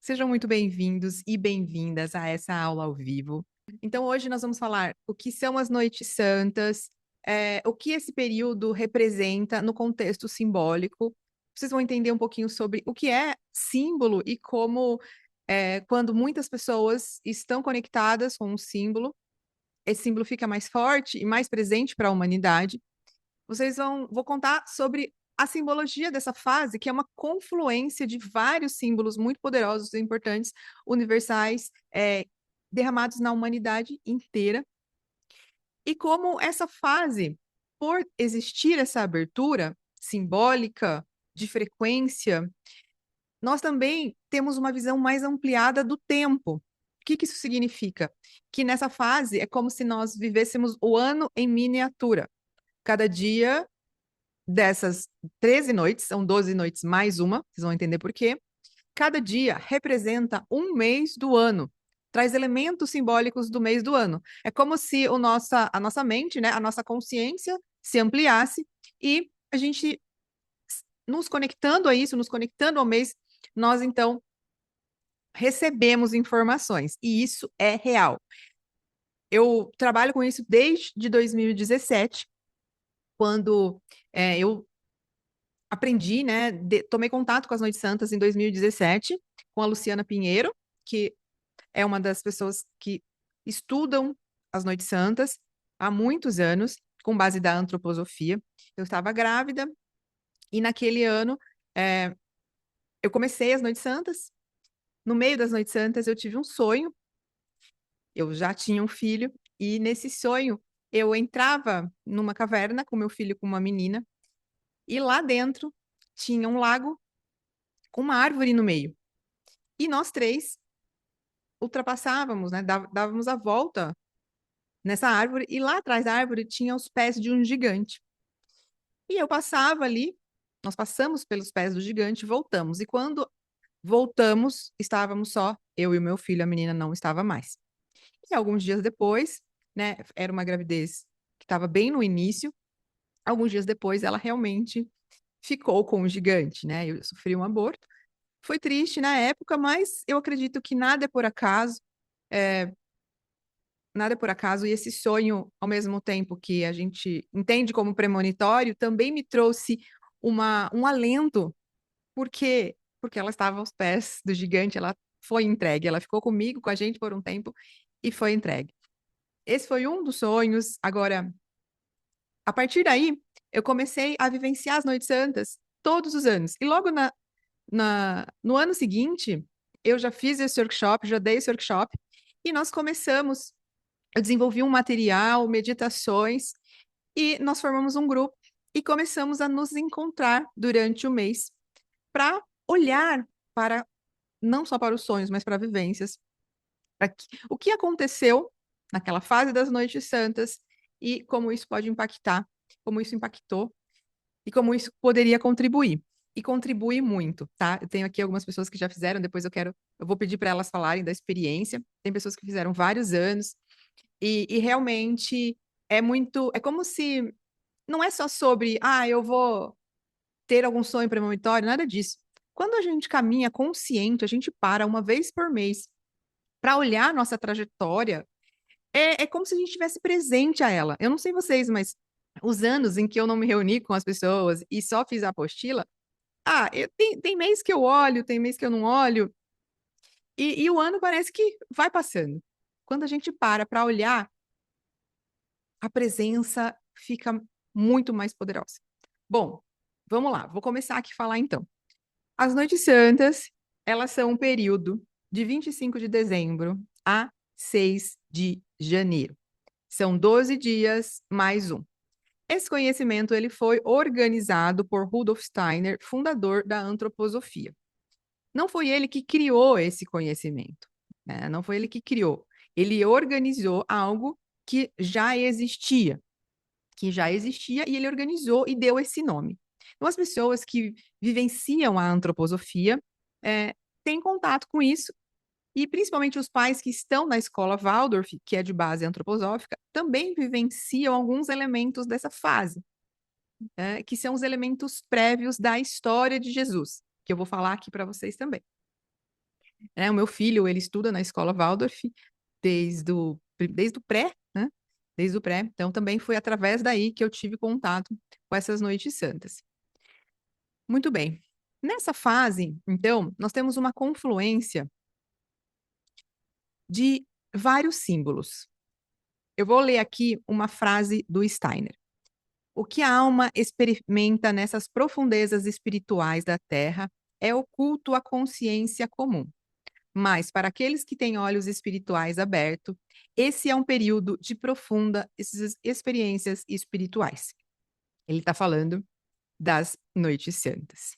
Sejam muito bem-vindos e bem-vindas a essa aula ao vivo. Então, hoje nós vamos falar o que são as noites santas, o que esse período representa no contexto simbólico. Vocês vão entender um pouquinho sobre o que é símbolo e como, quando muitas pessoas estão conectadas com um símbolo, esse símbolo fica mais forte e mais presente para a humanidade. Vou contar sobre a simbologia dessa fase, que é uma confluência de vários símbolos muito poderosos e importantes, universais, derramados na humanidade inteira. E como essa fase, por existir essa abertura simbólica, de frequência, nós também temos uma visão mais ampliada do tempo. O que isso significa? Que nessa fase é como se nós vivêssemos o ano em miniatura. Cada dia dessas 13 noites, são 12 noites mais uma, vocês vão entender por quê. Cada dia representa um mês do ano, traz elementos simbólicos do mês do ano. É como se a nossa mente, né, a nossa consciência se ampliasse e a gente, nos conectando a isso, nos conectando ao mês, nós então recebemos informações, e isso é real. Eu trabalho com isso desde 2017, quando eu aprendi, né, tomei contato com as Noites Santas em 2017, com a Luciana Pinheiro, que é uma das pessoas que estudam as Noites Santas há muitos anos, com base da antroposofia. Eu estava grávida e naquele ano eu comecei as Noites Santas. No meio das Noites Santas eu tive um sonho, eu já tinha um filho, e nesse sonho eu entrava numa caverna com meu filho, com uma menina, e lá dentro tinha um lago com uma árvore no meio. E nós três ultrapassávamos, né? Dávamos a volta nessa árvore, e lá atrás da árvore tinha os pés de um gigante. E eu passava ali, nós passamos pelos pés do gigante e voltamos. E quando voltamos, estávamos só eu e o meu filho, a menina não estava mais. E alguns dias depois, né? Era uma gravidez que estava bem no início. Alguns dias depois, ela realmente ficou com o gigante, né? Eu sofri um aborto. Foi triste na época, mas eu acredito que nada é por acaso. É, nada é por acaso, e esse sonho, ao mesmo tempo que a gente entende como premonitório, também me trouxe um alento, porque ela estava aos pés do gigante, ela foi entregue, ela ficou comigo, com a gente por um tempo, e foi entregue. Esse foi um dos sonhos. Agora, a partir daí, eu comecei a vivenciar as Noites Santas todos os anos. E logo no ano seguinte, eu já fiz esse workshop, já dei esse workshop, e nós começamos. Eu desenvolvi um material, meditações, e nós formamos um grupo e começamos a nos encontrar durante o mês para olhar para, não só para os sonhos, mas para vivências, o que aconteceu naquela fase das Noites Santas e como isso pode impactar, como isso impactou e como isso poderia contribuir. E contribui muito, tá? Eu tenho aqui algumas pessoas que já fizeram, depois eu vou pedir para elas falarem da experiência. Tem pessoas que fizeram vários anos, e realmente é como se não é só sobre, eu vou ter algum sonho premonitório, nada disso. Quando a gente caminha consciente, a gente para uma vez por mês para olhar a nossa trajetória, é como se a gente estivesse presente a ela. Eu não sei vocês, mas os anos em que eu não me reuni com as pessoas e só fiz a apostila, tem mês que eu olho, tem mês que eu não olho, e o ano parece que vai passando. Quando a gente para olhar, a presença fica muito mais poderosa. Bom, vamos lá, vou começar aqui a falar então. As Noites Santas, elas são um período de 25 de dezembro a 6 de janeiro. São 12 dias mais um. Esse conhecimento ele foi organizado por Rudolf Steiner, fundador da antroposofia. Não foi ele que criou esse conhecimento, né? Não foi ele que criou. Ele organizou algo que já existia, e ele organizou e deu esse nome. Então, as pessoas que vivenciam a antroposofia têm contato com isso, e principalmente os pais que estão na escola Waldorf, que é de base antroposófica, também vivenciam alguns elementos dessa fase, que são os elementos prévios da história de Jesus, que eu vou falar aqui para vocês também. O meu filho, ele estuda na escola Waldorf desde o pré, né? Desde o pré. Então, também foi através daí que eu tive contato com essas noites santas. Muito bem. Nessa fase, então, nós temos uma confluência de vários símbolos. Eu vou ler aqui uma frase do Steiner. O que a alma experimenta nessas profundezas espirituais da Terra é oculto à consciência comum. Mas, para aqueles que têm olhos espirituais abertos, esse é um período de profunda experiências espirituais. Ele está falando das noites santas.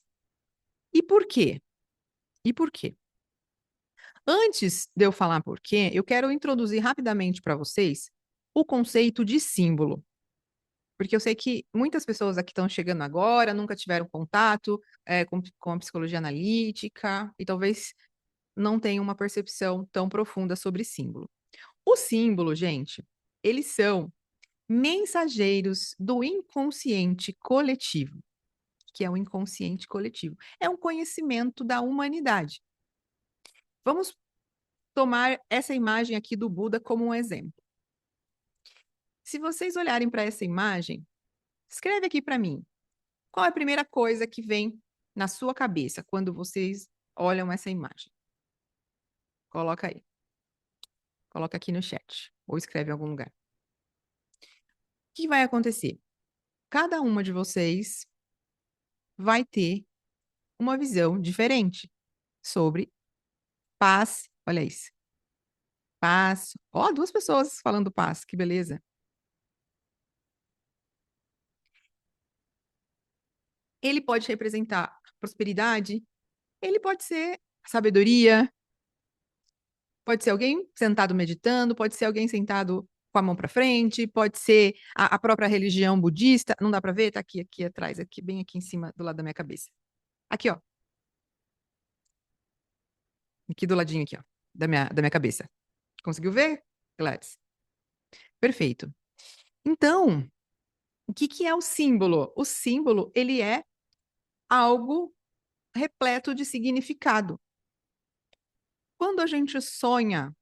E por quê? E por quê? Antes de eu falar por quê, eu quero introduzir rapidamente para vocês o conceito de símbolo. Porque eu sei que muitas pessoas aqui estão chegando agora, nunca tiveram contato com a psicologia analítica e talvez não tenham uma percepção tão profunda sobre símbolo. O símbolo, gente, eles são mensageiros do inconsciente coletivo, que é o inconsciente coletivo. É um conhecimento da humanidade. Vamos tomar essa imagem aqui do Buda como um exemplo. Se vocês olharem para essa imagem, escreve aqui para mim. Qual é a primeira coisa que vem na sua cabeça quando vocês olham essa imagem? Coloca aí. Coloca aqui no chat ou escreve em algum lugar. O que vai acontecer? Cada uma de vocês vai ter uma visão diferente sobre paz. Olha isso. Paz. Ó, duas pessoas falando paz, que beleza. Ele pode representar prosperidade, ele pode ser sabedoria, pode ser alguém sentado meditando, pode ser alguém sentado com a mão para frente, pode ser a própria religião budista. Não dá para ver? Tá aqui atrás, aqui bem aqui em cima do lado da minha cabeça. Aqui, ó. Aqui do ladinho aqui, ó, da minha cabeça. Conseguiu ver, Gladys? Perfeito. Então, o que que é o símbolo? O símbolo, ele é algo repleto de significado. Quando a gente sonha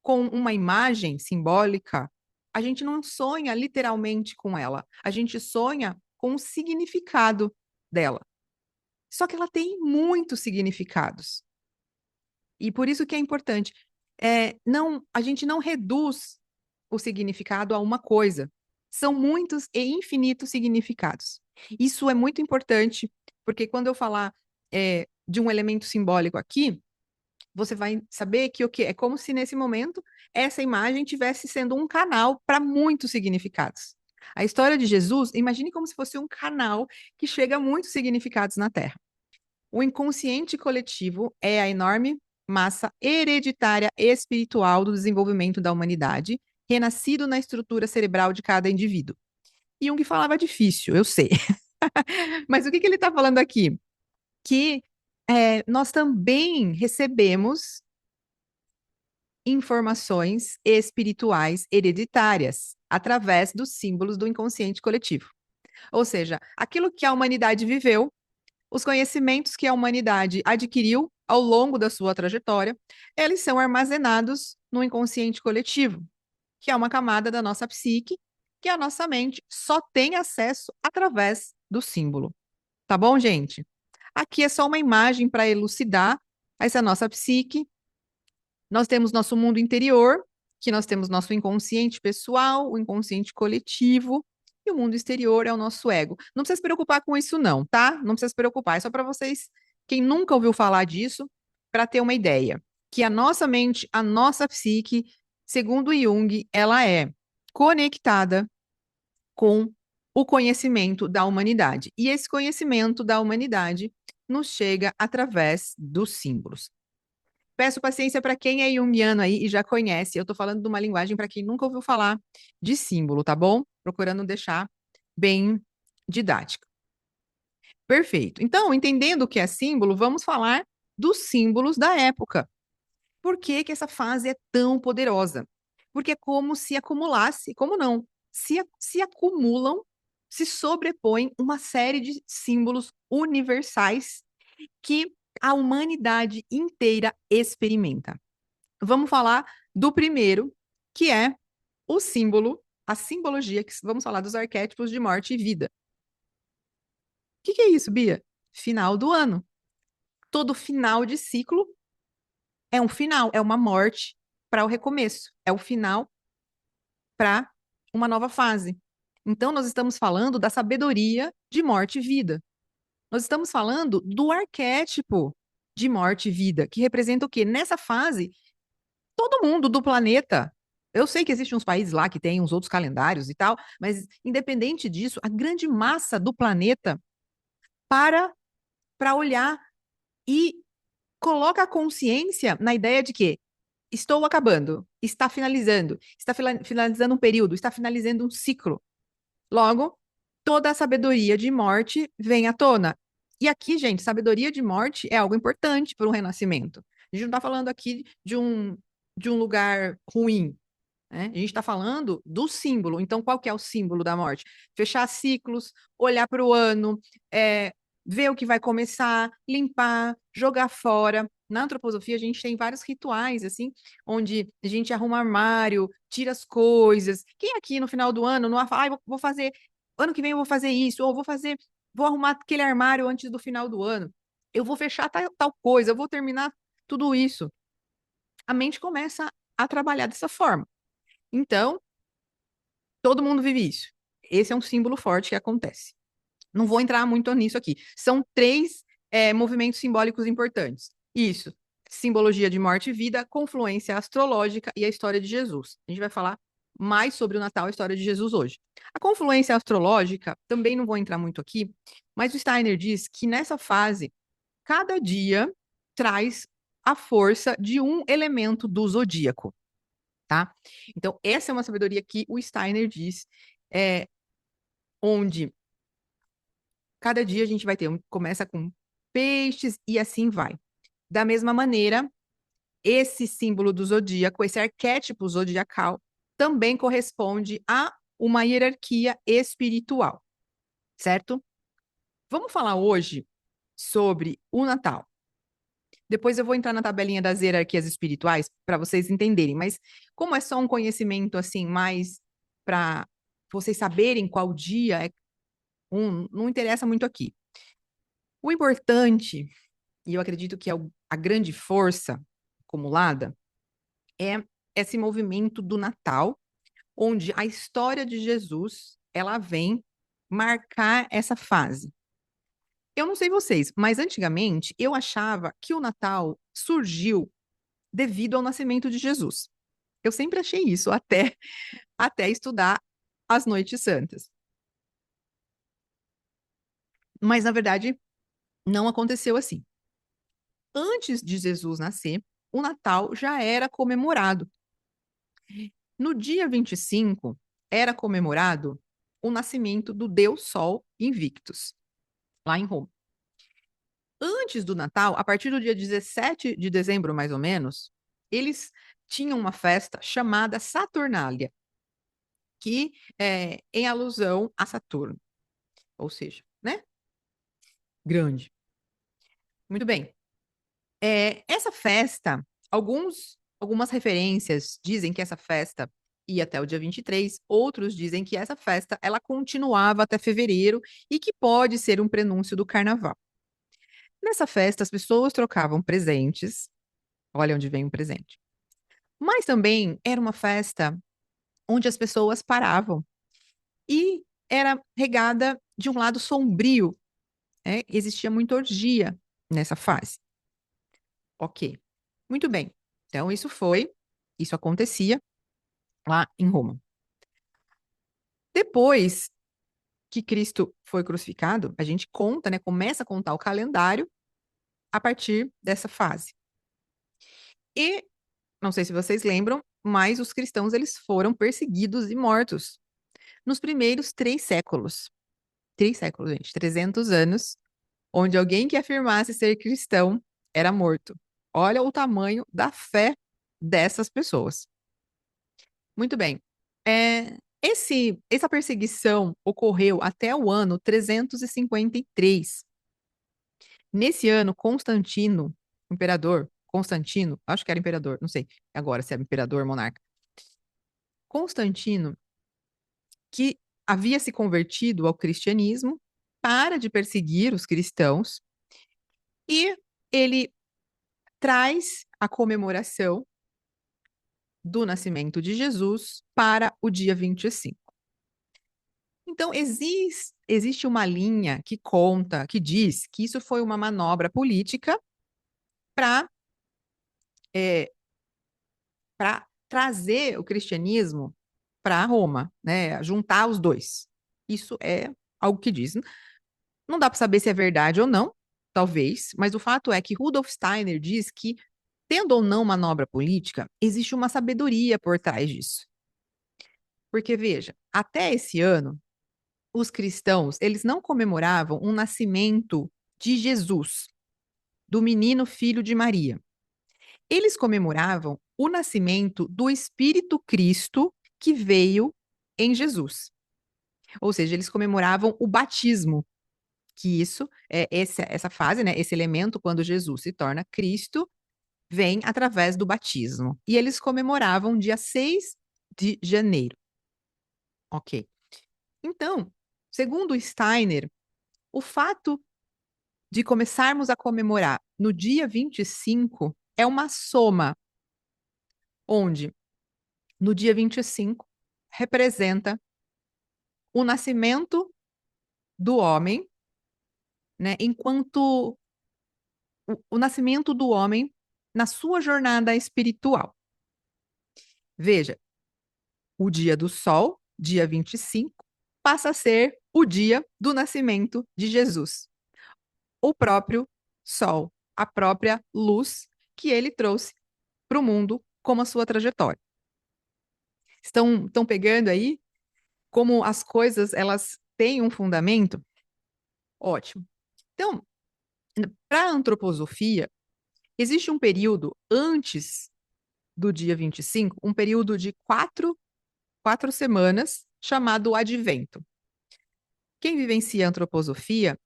com uma imagem simbólica, a gente não sonha literalmente com ela, a gente sonha com o significado dela. Só que ela tem muitos significados. E por isso que é importante. A gente não reduz o significado a uma coisa. São muitos e infinitos significados. Isso é muito importante, porque quando eu falar de um elemento simbólico aqui, você vai saber que o que é como se nesse momento essa imagem tivesse sendo um canal para muitos significados. A história de Jesus, imagine como se fosse um canal que chega a muitos significados na Terra. O inconsciente coletivo é a enorme massa hereditária espiritual do desenvolvimento da humanidade, renascido na estrutura cerebral de cada indivíduo. Jung falava difícil, eu sei. Mas o que ele está falando aqui? Que nós também recebemos informações espirituais hereditárias através dos símbolos do inconsciente coletivo. Ou seja, aquilo que a humanidade viveu, os conhecimentos que a humanidade adquiriu ao longo da sua trajetória, eles são armazenados no inconsciente coletivo, que é uma camada da nossa psique, que a nossa mente só tem acesso através do símbolo. Tá bom, gente? Aqui é só uma imagem para elucidar essa nossa psique. Nós temos nosso mundo interior, que nós temos nosso inconsciente pessoal, o inconsciente coletivo, e o mundo exterior é o nosso ego. Não precisa se preocupar com isso, não, tá? Não precisa se preocupar. É só para vocês, quem nunca ouviu falar disso, para ter uma ideia. Que a nossa mente, a nossa psique, segundo Jung, ela é conectada com o conhecimento da humanidade. E esse conhecimento da humanidade nos chega através dos símbolos. Peço paciência para quem é junguiano aí e já conhece. Eu estou falando de uma linguagem para quem nunca ouviu falar de símbolo, tá bom? Procurando deixar bem didático. Perfeito. Então, entendendo o que é símbolo, vamos falar dos símbolos da época. Por que que essa fase é tão poderosa? Porque é como se acumulasse, como não? Se acumulam, se sobrepõem uma série de símbolos universais que a humanidade inteira experimenta. Vamos falar do primeiro, que é o símbolo, a simbologia, que vamos falar dos arquétipos de morte e vida. O que é isso, Bia? Final do ano. Todo final de ciclo é um final, é uma morte para o recomeço, é o final para uma nova fase. Então, nós estamos falando da sabedoria de morte e vida. Nós estamos falando do arquétipo de morte e vida, que representa o quê? Nessa fase, todo mundo do planeta. Eu sei que existem uns países lá que têm uns outros calendários e tal, mas independente disso, a grande massa do planeta para olhar e coloca a consciência na ideia de que estou acabando, está finalizando um período, está finalizando um ciclo. Logo, toda a sabedoria de morte vem à tona. E aqui, gente, sabedoria de morte é algo importante para um renascimento. A gente não está falando aqui de um lugar ruim, né? A gente está falando do símbolo. Então, qual que é o símbolo da morte? Fechar ciclos, olhar para o ano, ver o que vai começar, limpar, jogar fora. Na antroposofia, a gente tem vários rituais, assim, onde a gente arruma armário, tira as coisas. Quem aqui no final do ano não fala, vou fazer, ano que vem eu vou fazer isso, ou vou arrumar aquele armário antes do final do ano. Eu vou fechar tal coisa, eu vou terminar tudo isso. A mente começa a trabalhar dessa forma. Então, todo mundo vive isso. Esse é um símbolo forte que acontece. Não vou entrar muito nisso aqui. São três movimentos simbólicos importantes. Isso, simbologia de morte e vida, confluência astrológica e a história de Jesus. A gente vai falar mais sobre o Natal e a história de Jesus hoje. A confluência astrológica, também não vou entrar muito aqui, mas o Steiner diz que nessa fase, cada dia traz a força de um elemento do zodíaco, tá? Então, essa é uma sabedoria que o Steiner diz, onde cada dia a gente vai ter começa com peixes e assim vai. Da mesma maneira, esse símbolo do zodíaco, esse arquétipo zodiacal, também corresponde a uma hierarquia espiritual, certo? Vamos falar hoje sobre o Natal. Depois eu vou entrar na tabelinha das hierarquias espirituais para vocês entenderem, mas como é só um conhecimento assim, mais para vocês saberem qual dia não interessa muito aqui. O importante, e eu acredito que é a grande força acumulada, é esse movimento do Natal, onde a história de Jesus, ela vem marcar essa fase. Eu não sei vocês, mas antigamente eu achava que o Natal surgiu devido ao nascimento de Jesus. Eu sempre achei isso, até estudar as Noites Santas. Mas, na verdade, não aconteceu assim. Antes de Jesus nascer, o Natal já era comemorado. No dia 25, era comemorado o nascimento do Deus Sol Invictus, lá em Roma. Antes do Natal, a partir do dia 17 de dezembro, mais ou menos, eles tinham uma festa chamada Saturnália, que é em alusão a Saturno, ou seja, né? Grande. Muito bem. Essa festa, algumas referências dizem que essa festa ia até o dia 23, outros dizem que essa festa ela continuava até fevereiro e que pode ser um prenúncio do carnaval. Nessa festa, as pessoas trocavam presentes, olha onde vem o presente. Mas também era uma festa onde as pessoas paravam e era regada de um lado sombrio, né? Existia muita orgia nessa fase. Ok, muito bem. Então, isso acontecia lá em Roma. Depois que Cristo foi crucificado, a gente conta, né? Começa a contar o calendário a partir dessa fase. E não sei se vocês lembram, mas os cristãos eles foram perseguidos e mortos nos primeiros 3 séculos. 3 séculos, gente, 300 anos, onde alguém que afirmasse ser cristão era morto. Olha o tamanho da fé dessas pessoas. Muito bem. Essa perseguição ocorreu até o ano 353. Nesse ano, Constantino, imperador, Constantino, acho que era imperador, não sei agora se era imperador ou monarca. Constantino, que havia se convertido ao cristianismo, para de perseguir os cristãos e ele traz a comemoração do nascimento de Jesus para o dia 25. Então, existe uma linha que conta, que diz que isso foi uma manobra política para trazer o cristianismo para Roma, né? Juntar os dois. Isso é algo que diz. Não dá para saber se é verdade ou não, talvez, mas o fato é que Rudolf Steiner diz que, tendo ou não manobra política, existe uma sabedoria por trás disso. Porque, veja, até esse ano, os cristãos, eles não comemoravam o nascimento de Jesus, do menino filho de Maria. Eles comemoravam o nascimento do Espírito Cristo que veio em Jesus. Ou seja, eles comemoravam o batismo, que isso é essa fase, né, esse elemento quando Jesus se torna Cristo, vem através do batismo. E eles comemoravam dia 6 de janeiro. Ok. Então, segundo Steiner, o fato de começarmos a comemorar no dia 25 é uma soma, onde no dia 25 representa o nascimento do homem, né, enquanto o nascimento do homem na sua jornada espiritual. Veja, o dia do sol, dia 25, passa a ser o dia do nascimento de Jesus. O próprio sol, a própria luz que ele trouxe para o mundo como a sua trajetória. Estão pegando aí como as coisas elas têm um fundamento? Ótimo. Então, para a antroposofia, existe um período antes do dia 25, um período de quatro semanas, chamado advento. Quem vivencia a antroposofia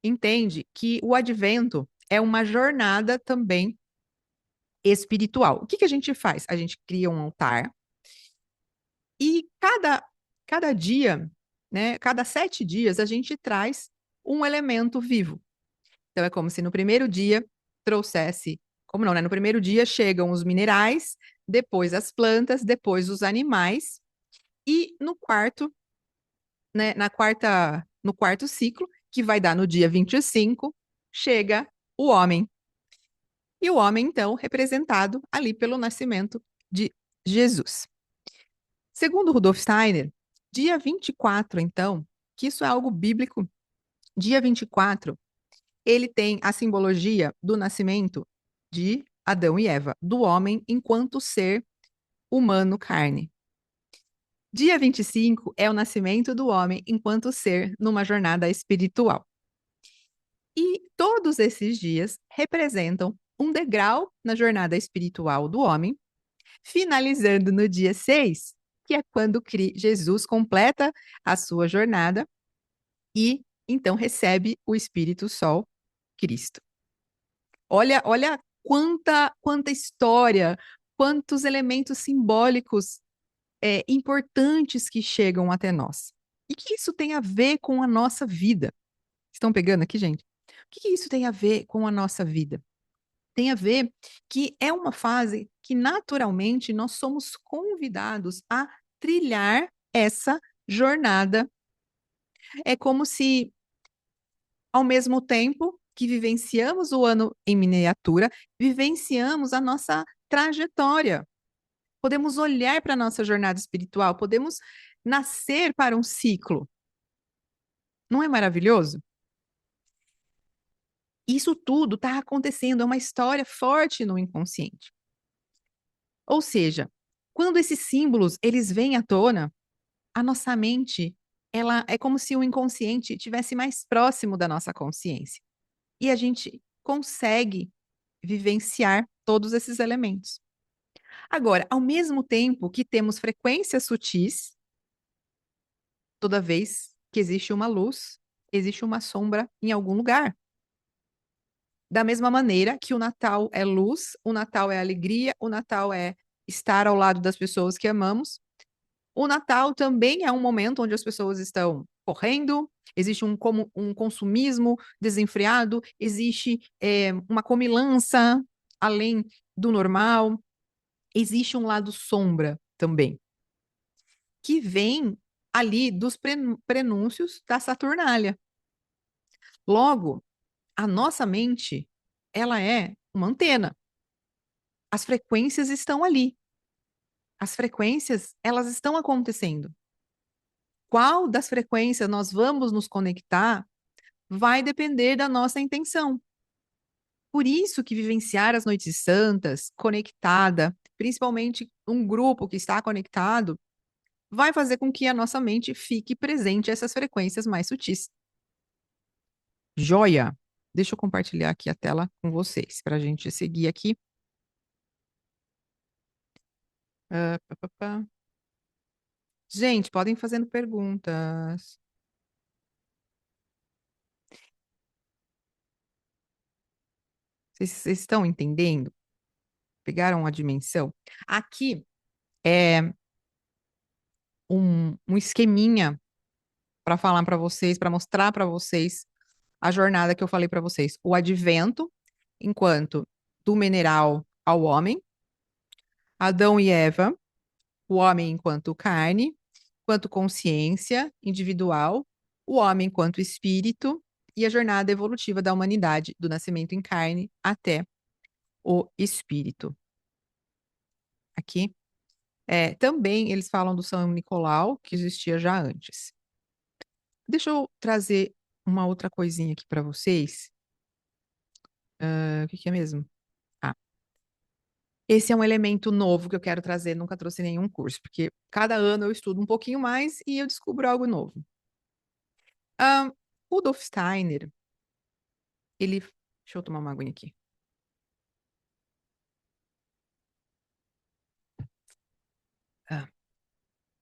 entende que o advento é uma jornada também espiritual. O que a gente faz? A gente cria um altar e cada dia, né, cada 7 dias, a gente traz um elemento vivo. Então, é como se no primeiro dia trouxesse, como não, né? No primeiro dia chegam os minerais, depois as plantas, depois os animais, e no quarto, né, no quarto ciclo, que vai dar no dia 25, chega o homem. E o homem, então, representado ali pelo nascimento de Jesus. Segundo Rudolf Steiner, dia 24, então, que isso é algo bíblico, dia 24, ele tem a simbologia do nascimento de Adão e Eva, do homem enquanto ser humano carne. Dia 25 é o nascimento do homem enquanto ser numa jornada espiritual. E todos esses dias representam um degrau na jornada espiritual do homem, finalizando no dia 6, que é quando Jesus completa a sua jornada e então recebe o Espírito Sol, Cristo. Olha quanta história, quantos elementos simbólicos importantes que chegam até nós. E o que isso tem a ver com a nossa vida? Estão pegando aqui, gente? O que isso tem a ver com a nossa vida? Tem a ver que é uma fase que naturalmente nós somos convidados a trilhar essa jornada. É como se, ao mesmo tempo que vivenciamos o ano em miniatura, vivenciamos a nossa trajetória. Podemos olhar para a nossa jornada espiritual, podemos nascer para um ciclo. Não é maravilhoso? Isso tudo está acontecendo, é uma história forte no inconsciente. Ou seja, quando esses símbolos eles vêm à tona, a nossa mente, ela é como se o inconsciente tivesse mais próximo da nossa consciência. E a gente consegue vivenciar todos esses elementos. Agora, ao mesmo tempo que temos frequências sutis, toda vez que existe uma luz, existe uma sombra em algum lugar. Da mesma maneira que o Natal é luz, o Natal é alegria, o Natal é estar ao lado das pessoas que amamos. O Natal também é um momento onde as pessoas estão correndo, existe um consumismo desenfreado, existe uma comilança além do normal, existe um lado sombra também, que vem ali dos prenúncios da Saturnália. Logo, a nossa mente, ela é uma antena. As frequências estão ali. As frequências, elas estão acontecendo. Qual das frequências nós vamos nos conectar vai depender da nossa intenção. Por isso que vivenciar as noites santas, conectada, principalmente um grupo que está conectado, vai fazer com que a nossa mente fique presente a essas frequências mais sutis. Joia! Deixa eu compartilhar aqui a tela com vocês, para a gente seguir aqui. Pá, pá, pá. Gente, podem ir fazendo perguntas. Vocês estão entendendo? Pegaram a dimensão? Aqui é um esqueminha para falar para vocês, para mostrar para vocês a jornada que eu falei para vocês. O advento, enquanto do mineral ao homem, Adão e Eva, o homem enquanto carne, enquanto consciência individual, o homem enquanto espírito e a jornada evolutiva da humanidade, do nascimento em carne até o espírito. Aqui. Também eles falam do São Nicolau, que existia já antes. Deixa eu trazer uma outra coisinha aqui para vocês. O que é mesmo? Ah, esse é um elemento novo que eu quero trazer, nunca trouxe nenhum curso, porque cada ano eu estudo um pouquinho mais e eu descubro algo novo. Rudolf Steiner, ele. Deixa eu tomar uma aguinha aqui.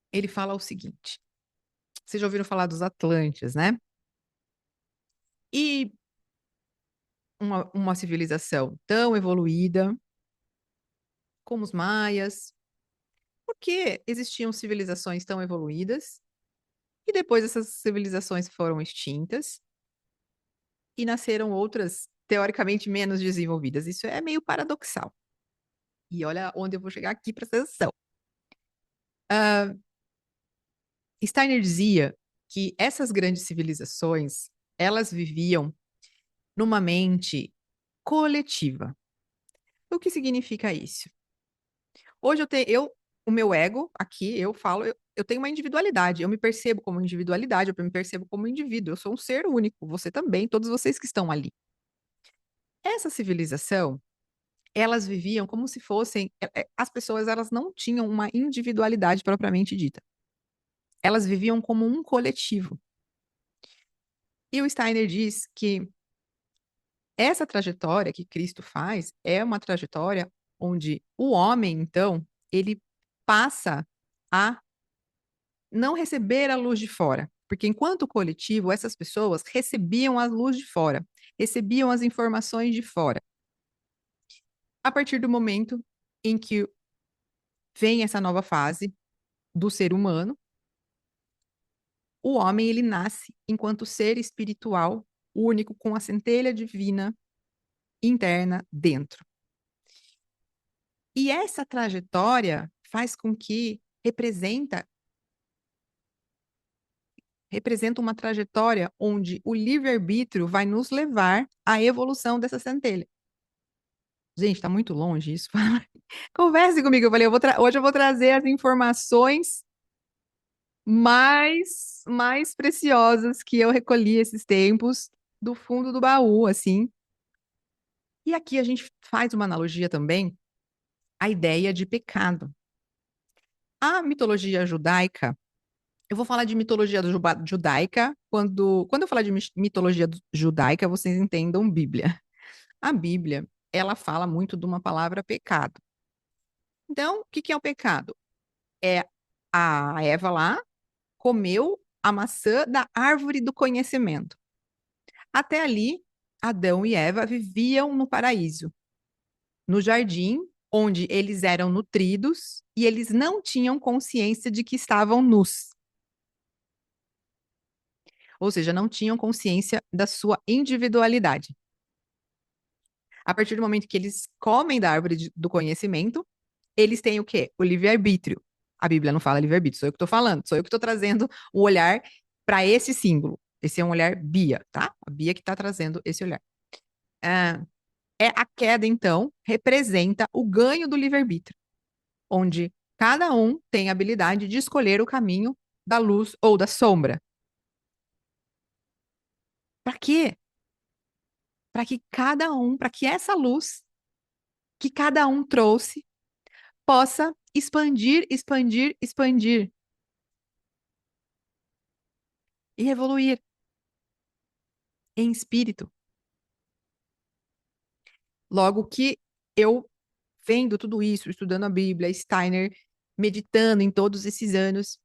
Ele fala o seguinte: vocês já ouviram falar dos Atlantes, né? E uma civilização tão evoluída como os maias, por que existiam civilizações tão evoluídas e depois essas civilizações foram extintas e nasceram outras teoricamente menos desenvolvidas? Isso é meio paradoxal. E olha onde eu vou chegar aqui para essa sessão. Steiner dizia que essas grandes civilizações, elas viviam numa mente coletiva. O que significa isso? Hoje o meu ego, aqui eu falo, eu tenho uma individualidade, eu me percebo como individualidade, eu me percebo como indivíduo, eu sou um ser único, você também, todos vocês que estão ali. Essa civilização, elas viviam como se fossem, as pessoas, elas não tinham uma individualidade propriamente dita. Elas viviam como um coletivo. E o Steiner diz que essa trajetória que Cristo faz é uma trajetória onde o homem, então, ele passa a não receber a luz de fora. Porque enquanto coletivo, essas pessoas recebiam a luz de fora, recebiam as informações de fora. A partir do momento em que vem essa nova fase do ser humano, o homem ele nasce enquanto ser espiritual único com a centelha divina interna dentro. E essa trajetória faz com que representa uma trajetória onde o livre-arbítrio vai nos levar à evolução dessa centelha. Gente, está muito longe isso. Converse comigo. Eu falei, hoje eu vou trazer as informações mais preciosas que eu recolhi esses tempos do fundo do baú, assim. E aqui a gente faz uma analogia também à ideia de pecado. A mitologia judaica, eu vou falar de mitologia judaica quando eu falar de mitologia judaica, vocês entendam Bíblia. A Bíblia, ela fala muito de uma palavra pecado. Então, o que é o pecado? É a Eva lá comeu a maçã da árvore do conhecimento. Até ali, Adão e Eva viviam no paraíso, no jardim, onde eles eram nutridos e eles não tinham consciência de que estavam nus. Ou seja, não tinham consciência da sua individualidade. A partir do momento que eles comem da árvore do conhecimento, eles têm o quê? O livre-arbítrio. A Bíblia não fala livre-arbítrio, sou eu que estou falando, sou eu que estou trazendo o olhar para esse símbolo. Esse é um olhar Bia, tá? A Bia que está trazendo esse olhar. Ah, a queda, então, representa o ganho do livre-arbítrio, onde cada um tem a habilidade de escolher o caminho da luz ou da sombra. Para quê? Para que para que essa luz que cada um trouxe possa expandir, expandir, expandir e evoluir em espírito. Logo que eu vendo tudo isso, estudando a Bíblia, Steiner, meditando em todos esses anos,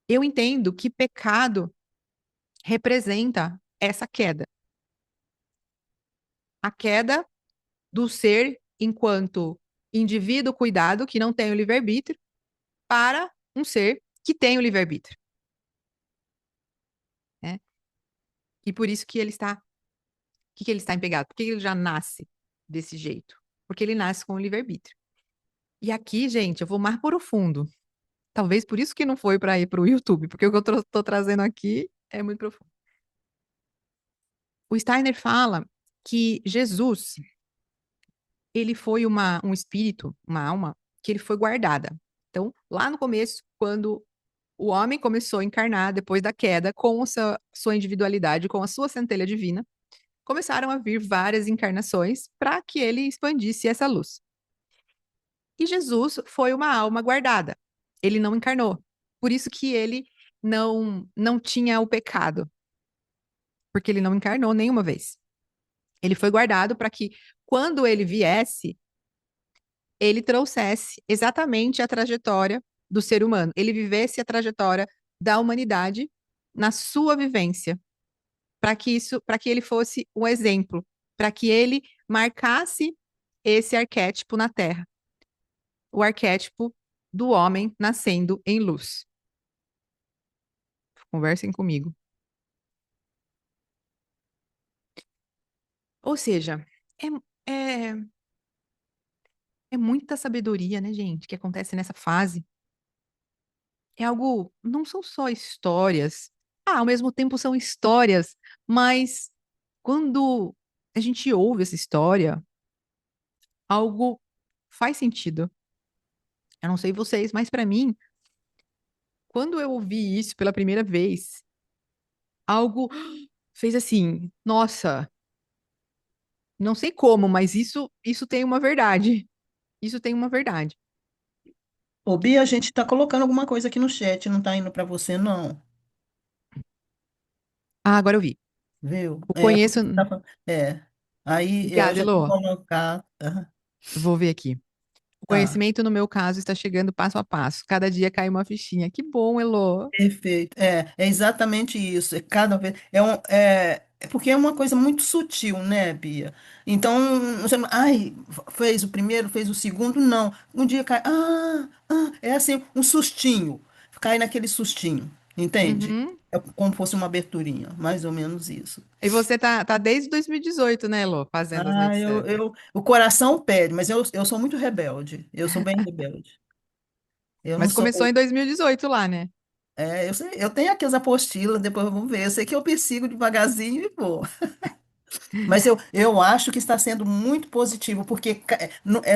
eu entendo que pecado representa essa queda. A queda do ser enquanto indivíduo cuidado, que não tem o livre-arbítrio, para um ser que tem o livre-arbítrio. Né? E por isso que ele está. Que ele está empregado? Por que ele já nasce desse jeito? Porque ele nasce com o livre-arbítrio. E aqui, gente, eu vou mais profundo. Talvez por isso que não foi para ir para o YouTube, porque o que eu estou trazendo aqui é muito profundo. O Steiner fala que Jesus, ele foi um espírito, uma alma, que ele foi guardada. Então, lá no começo, quando o homem começou a encarnar depois da queda, com a sua individualidade, com a sua centelha divina, começaram a vir várias encarnações para que ele expandisse essa luz. E Jesus foi uma alma guardada. Ele não encarnou. Por isso que ele não tinha o pecado, porque ele não encarnou nenhuma vez. Ele foi guardado para que quando ele viesse, ele trouxesse exatamente a trajetória do ser humano. Ele vivesse a trajetória da humanidade na sua vivência, para que ele fosse um exemplo, para que ele marcasse esse arquétipo na Terra, o arquétipo do homem nascendo em luz. Conversem comigo. Ou seja, é, é muita sabedoria, né, gente, que acontece nessa fase. É algo, não são só histórias. Ah, ao mesmo tempo são histórias, mas quando a gente ouve essa história, algo faz sentido. Eu não sei vocês, mas para mim, quando eu ouvi isso pela primeira vez, algo fez assim, nossa, não sei como, mas isso tem uma verdade. Isso tem uma verdade. Ô, Bia, a gente tá colocando alguma coisa aqui no chat, não tá indo para você, não. Ah, agora eu vi. Viu? Eu É, conheço. porque tá, é. Aí eu Obrigada, já vou Elô. colocar. Vou ver aqui. O Tá. conhecimento, no meu caso, está chegando passo a passo. Cada dia cai uma fichinha. Que bom, Elô. Perfeito. É exatamente isso. É cada vez. É porque é uma coisa muito sutil, né, Bia? Então, você não, ai, fez o primeiro, fez o segundo, não. Um dia cai. É assim, um sustinho. Cai naquele sustinho, entende? Uhum. É como fosse uma aberturinha, mais ou menos isso. E você tá desde 2018, né, Elô, fazendo as Ah, noites santas. o coração pede, mas eu sou muito rebelde. Eu sou bem rebelde. Eu não Mas sou. começou em 2018 lá, né? Eu tenho aqui as apostilas, depois vamos ver. Eu sei que eu persigo devagarzinho e vou. Mas eu acho que está sendo muito positivo, porque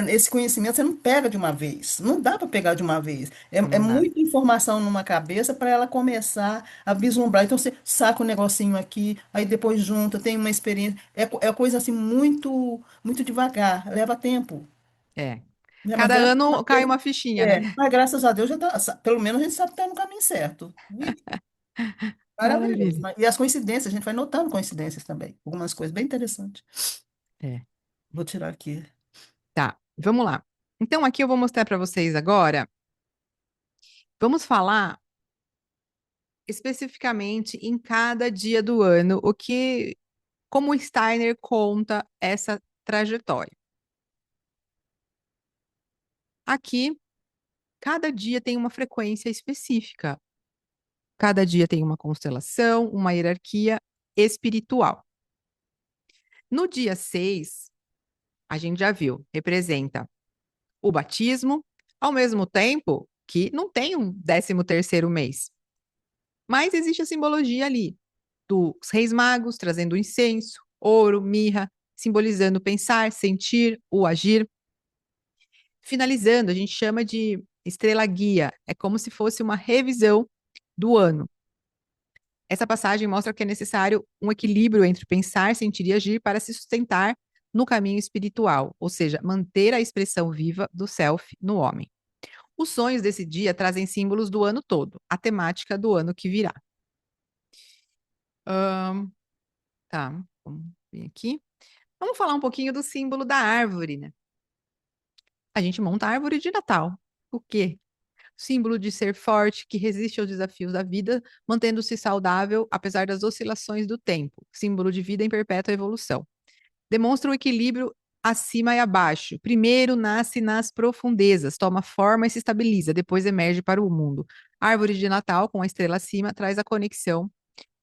esse conhecimento você não pega de uma vez. Não dá para pegar de uma vez. É Não dá. muita informação numa cabeça para ela começar a vislumbrar. Então você saca um negocinho aqui, aí depois junta, tem uma experiência. É coisa assim muito, muito devagar, leva tempo. É. Né? Mas Cada graças a ano cai Deus, uma fichinha, né? mas graças a Deus já tá, pelo menos a gente sabe que está no caminho certo. Maravilhoso. Maravilha. E as coincidências, a gente vai notando coincidências também. Algumas coisas bem interessantes. É. Vou tirar aqui. Tá, vamos lá. Então, aqui eu vou mostrar para vocês agora. Vamos falar especificamente em cada dia do ano, como o Steiner conta essa trajetória. Aqui, cada dia tem uma frequência específica. Cada dia tem uma constelação, uma hierarquia espiritual. No dia 6, a gente já viu, representa o batismo, ao mesmo tempo que não tem um 13º mês. Mas existe a simbologia ali dos reis magos trazendo incenso, ouro, mirra, simbolizando o pensar, sentir, o agir. Finalizando, a gente chama de estrela guia, é como se fosse uma revisão do ano. Essa passagem mostra que é necessário um equilíbrio entre pensar, sentir e agir para se sustentar no caminho espiritual, ou seja, manter a expressão viva do self no homem. Os sonhos desse dia trazem símbolos do ano todo, a temática do ano que virá. Tá, vamos ver aqui. Vamos falar um pouquinho do símbolo da árvore, né? A gente monta a árvore de Natal. O quê? Símbolo de ser forte, que resiste aos desafios da vida, mantendo-se saudável apesar das oscilações do tempo. Símbolo de vida em perpétua evolução. Demonstra o equilíbrio acima e abaixo. Primeiro nasce nas profundezas, toma forma e se estabiliza, depois emerge para o mundo. Árvore de Natal, com a estrela acima, traz a conexão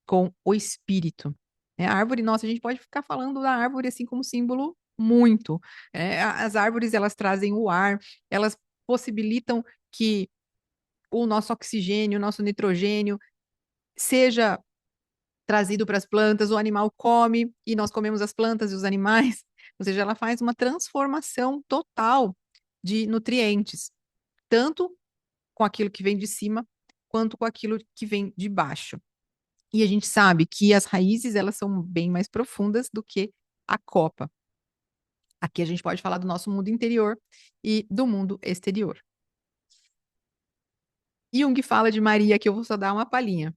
com o espírito. A árvore, nossa, a gente pode ficar falando da árvore assim como símbolo muito. As árvores, elas trazem o ar, elas possibilitam que o nosso oxigênio, o nosso nitrogênio seja trazido para as plantas, o animal come e nós comemos as plantas e os animais. Ou seja, ela faz uma transformação total de nutrientes, tanto com aquilo que vem de cima, quanto com aquilo que vem de baixo. E a gente sabe que as raízes, elas são bem mais profundas do que a copa. Aqui a gente pode falar do nosso mundo interior e do mundo exterior. Jung fala de Maria, que eu vou só dar uma palhinha.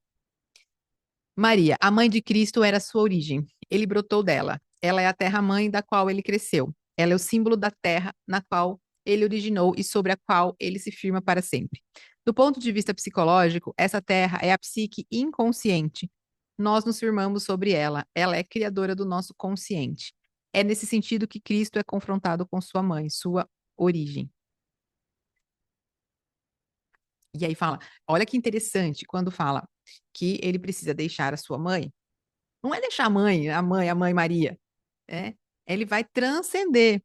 Maria, a mãe de Cristo, era sua origem. Ele brotou dela. Ela é a terra-mãe da qual ele cresceu. Ela é o símbolo da terra na qual ele originou e sobre a qual ele se firma para sempre. Do ponto de vista psicológico, essa terra é a psique inconsciente. Nós nos firmamos sobre ela. Ela é criadora do nosso consciente. É nesse sentido que Cristo é confrontado com sua mãe, sua origem. E aí fala, olha que interessante quando fala que ele precisa deixar a sua mãe. Não é deixar a mãe Maria. É, ele vai transcender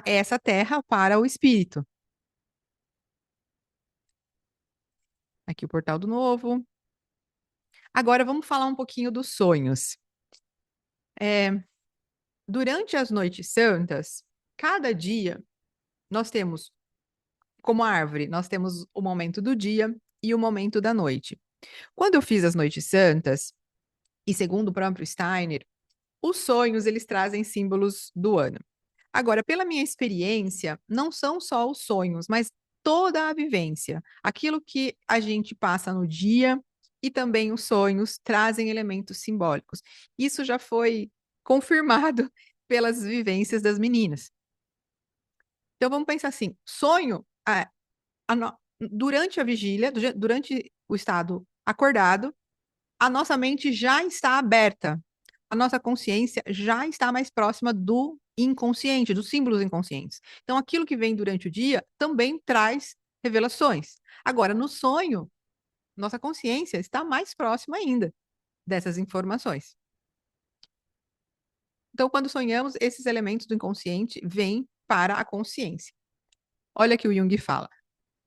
essa terra para o espírito. Aqui o portal do novo. Agora vamos falar um pouquinho dos sonhos. Durante as noites santas, cada dia nós temos, como árvore, nós temos o momento do dia e o momento da noite. Quando eu fiz as noites santas, e segundo o próprio Steiner, os sonhos eles trazem símbolos do ano. Agora, pela minha experiência, não são só os sonhos, mas toda a vivência. Aquilo que a gente passa no dia e também os sonhos trazem elementos simbólicos. Isso já foi confirmado pelas vivências das meninas. Então vamos pensar assim: sonho, durante a vigília, durante o estado acordado, a nossa mente já está aberta, a nossa consciência já está mais próxima do inconsciente, dos símbolos inconscientes. Então, aquilo que vem durante o dia também traz revelações. Agora, no sonho, nossa consciência está mais próxima ainda dessas informações. Então, quando sonhamos, esses elementos do inconsciente vêm para a consciência. Olha que o Jung fala.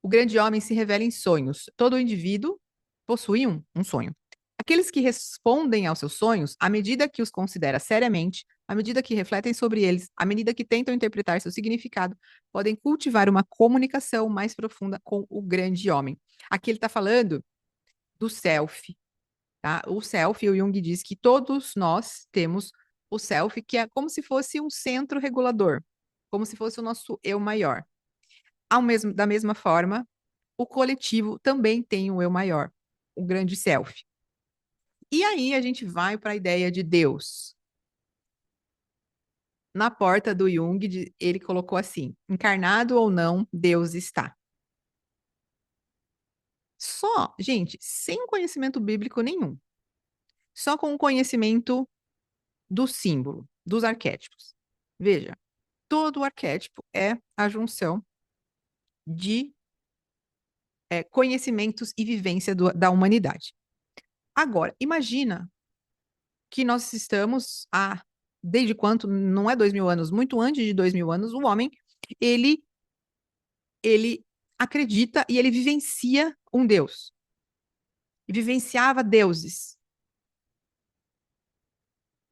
O grande homem se revela em sonhos. Todo indivíduo possui um sonho. Aqueles que respondem aos seus sonhos, à medida que os considera seriamente, à medida que refletem sobre eles, à medida que tentam interpretar seu significado, podem cultivar uma comunicação mais profunda com o grande homem. Aqui ele está falando do self, tá? O self, o Jung diz que todos nós temos o self, que é como se fosse um centro regulador, como se fosse o nosso eu maior. Da mesma forma, o coletivo também tem um eu maior, o grande self. E aí a gente vai para a ideia de Deus. Na porta do Jung, ele colocou assim: encarnado ou não, Deus está. Só, gente, sem conhecimento bíblico nenhum. Só com o conhecimento do símbolo, dos arquétipos. Veja, todo arquétipo é a junção de conhecimentos e vivência da humanidade. Agora, imagina que nós estamos desde quanto, não é 2000 anos, muito antes de 2000 anos, o homem, ele, ele acredita e ele vivencia um Deus. E vivenciava deuses.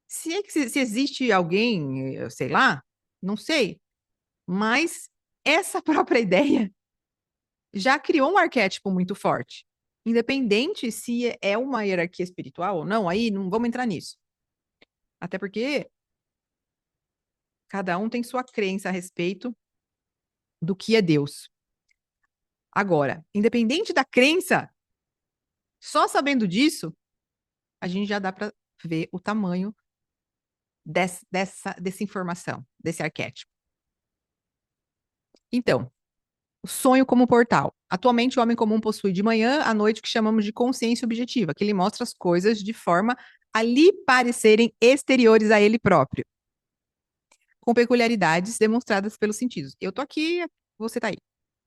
Se existe alguém, eu sei lá, não sei, mas essa própria ideia já criou um arquétipo muito forte. Independente se é uma hierarquia espiritual ou não, aí não vamos entrar nisso. Até porque cada um tem sua crença a respeito do que é Deus. Agora, independente da crença, só sabendo disso, a gente já dá para ver o tamanho dessa informação, desse arquétipo. Então, o sonho como portal. Atualmente, o homem comum possui de manhã à noite o que chamamos de consciência objetiva, que lhe mostra as coisas de forma a lhe parecerem exteriores a ele próprio, com peculiaridades demonstradas pelos sentidos. Eu tô aqui, você tá aí.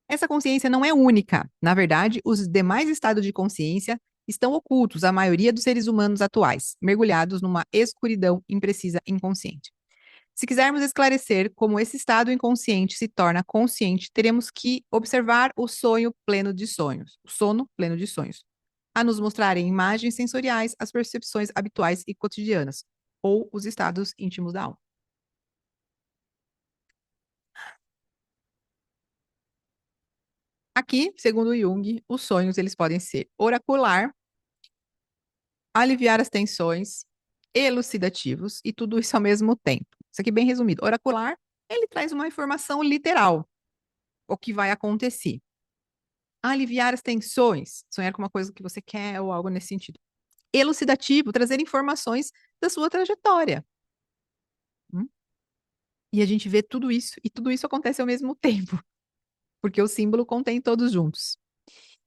Essa consciência não é única. Na verdade, os demais estados de consciência estão ocultos à maioria dos seres humanos atuais, mergulhados numa escuridão imprecisa inconsciente. Se quisermos esclarecer como esse estado inconsciente se torna consciente, teremos que observar o sonho pleno de sonhos, o sono pleno de sonhos, a nos mostrarem imagens sensoriais, as percepções habituais e cotidianas, ou os estados íntimos da alma. Aqui, segundo Jung, os sonhos eles podem ser oracular, aliviar as tensões, elucidativos e tudo isso ao mesmo tempo. Isso aqui bem resumido. Oracular, ele traz uma informação literal, o que vai acontecer. Aliviar as tensões, sonhar com uma coisa que você quer ou algo nesse sentido. Elucidativo, trazer informações da sua trajetória. E a gente vê tudo isso, e tudo isso acontece ao mesmo tempo, porque o símbolo contém todos juntos.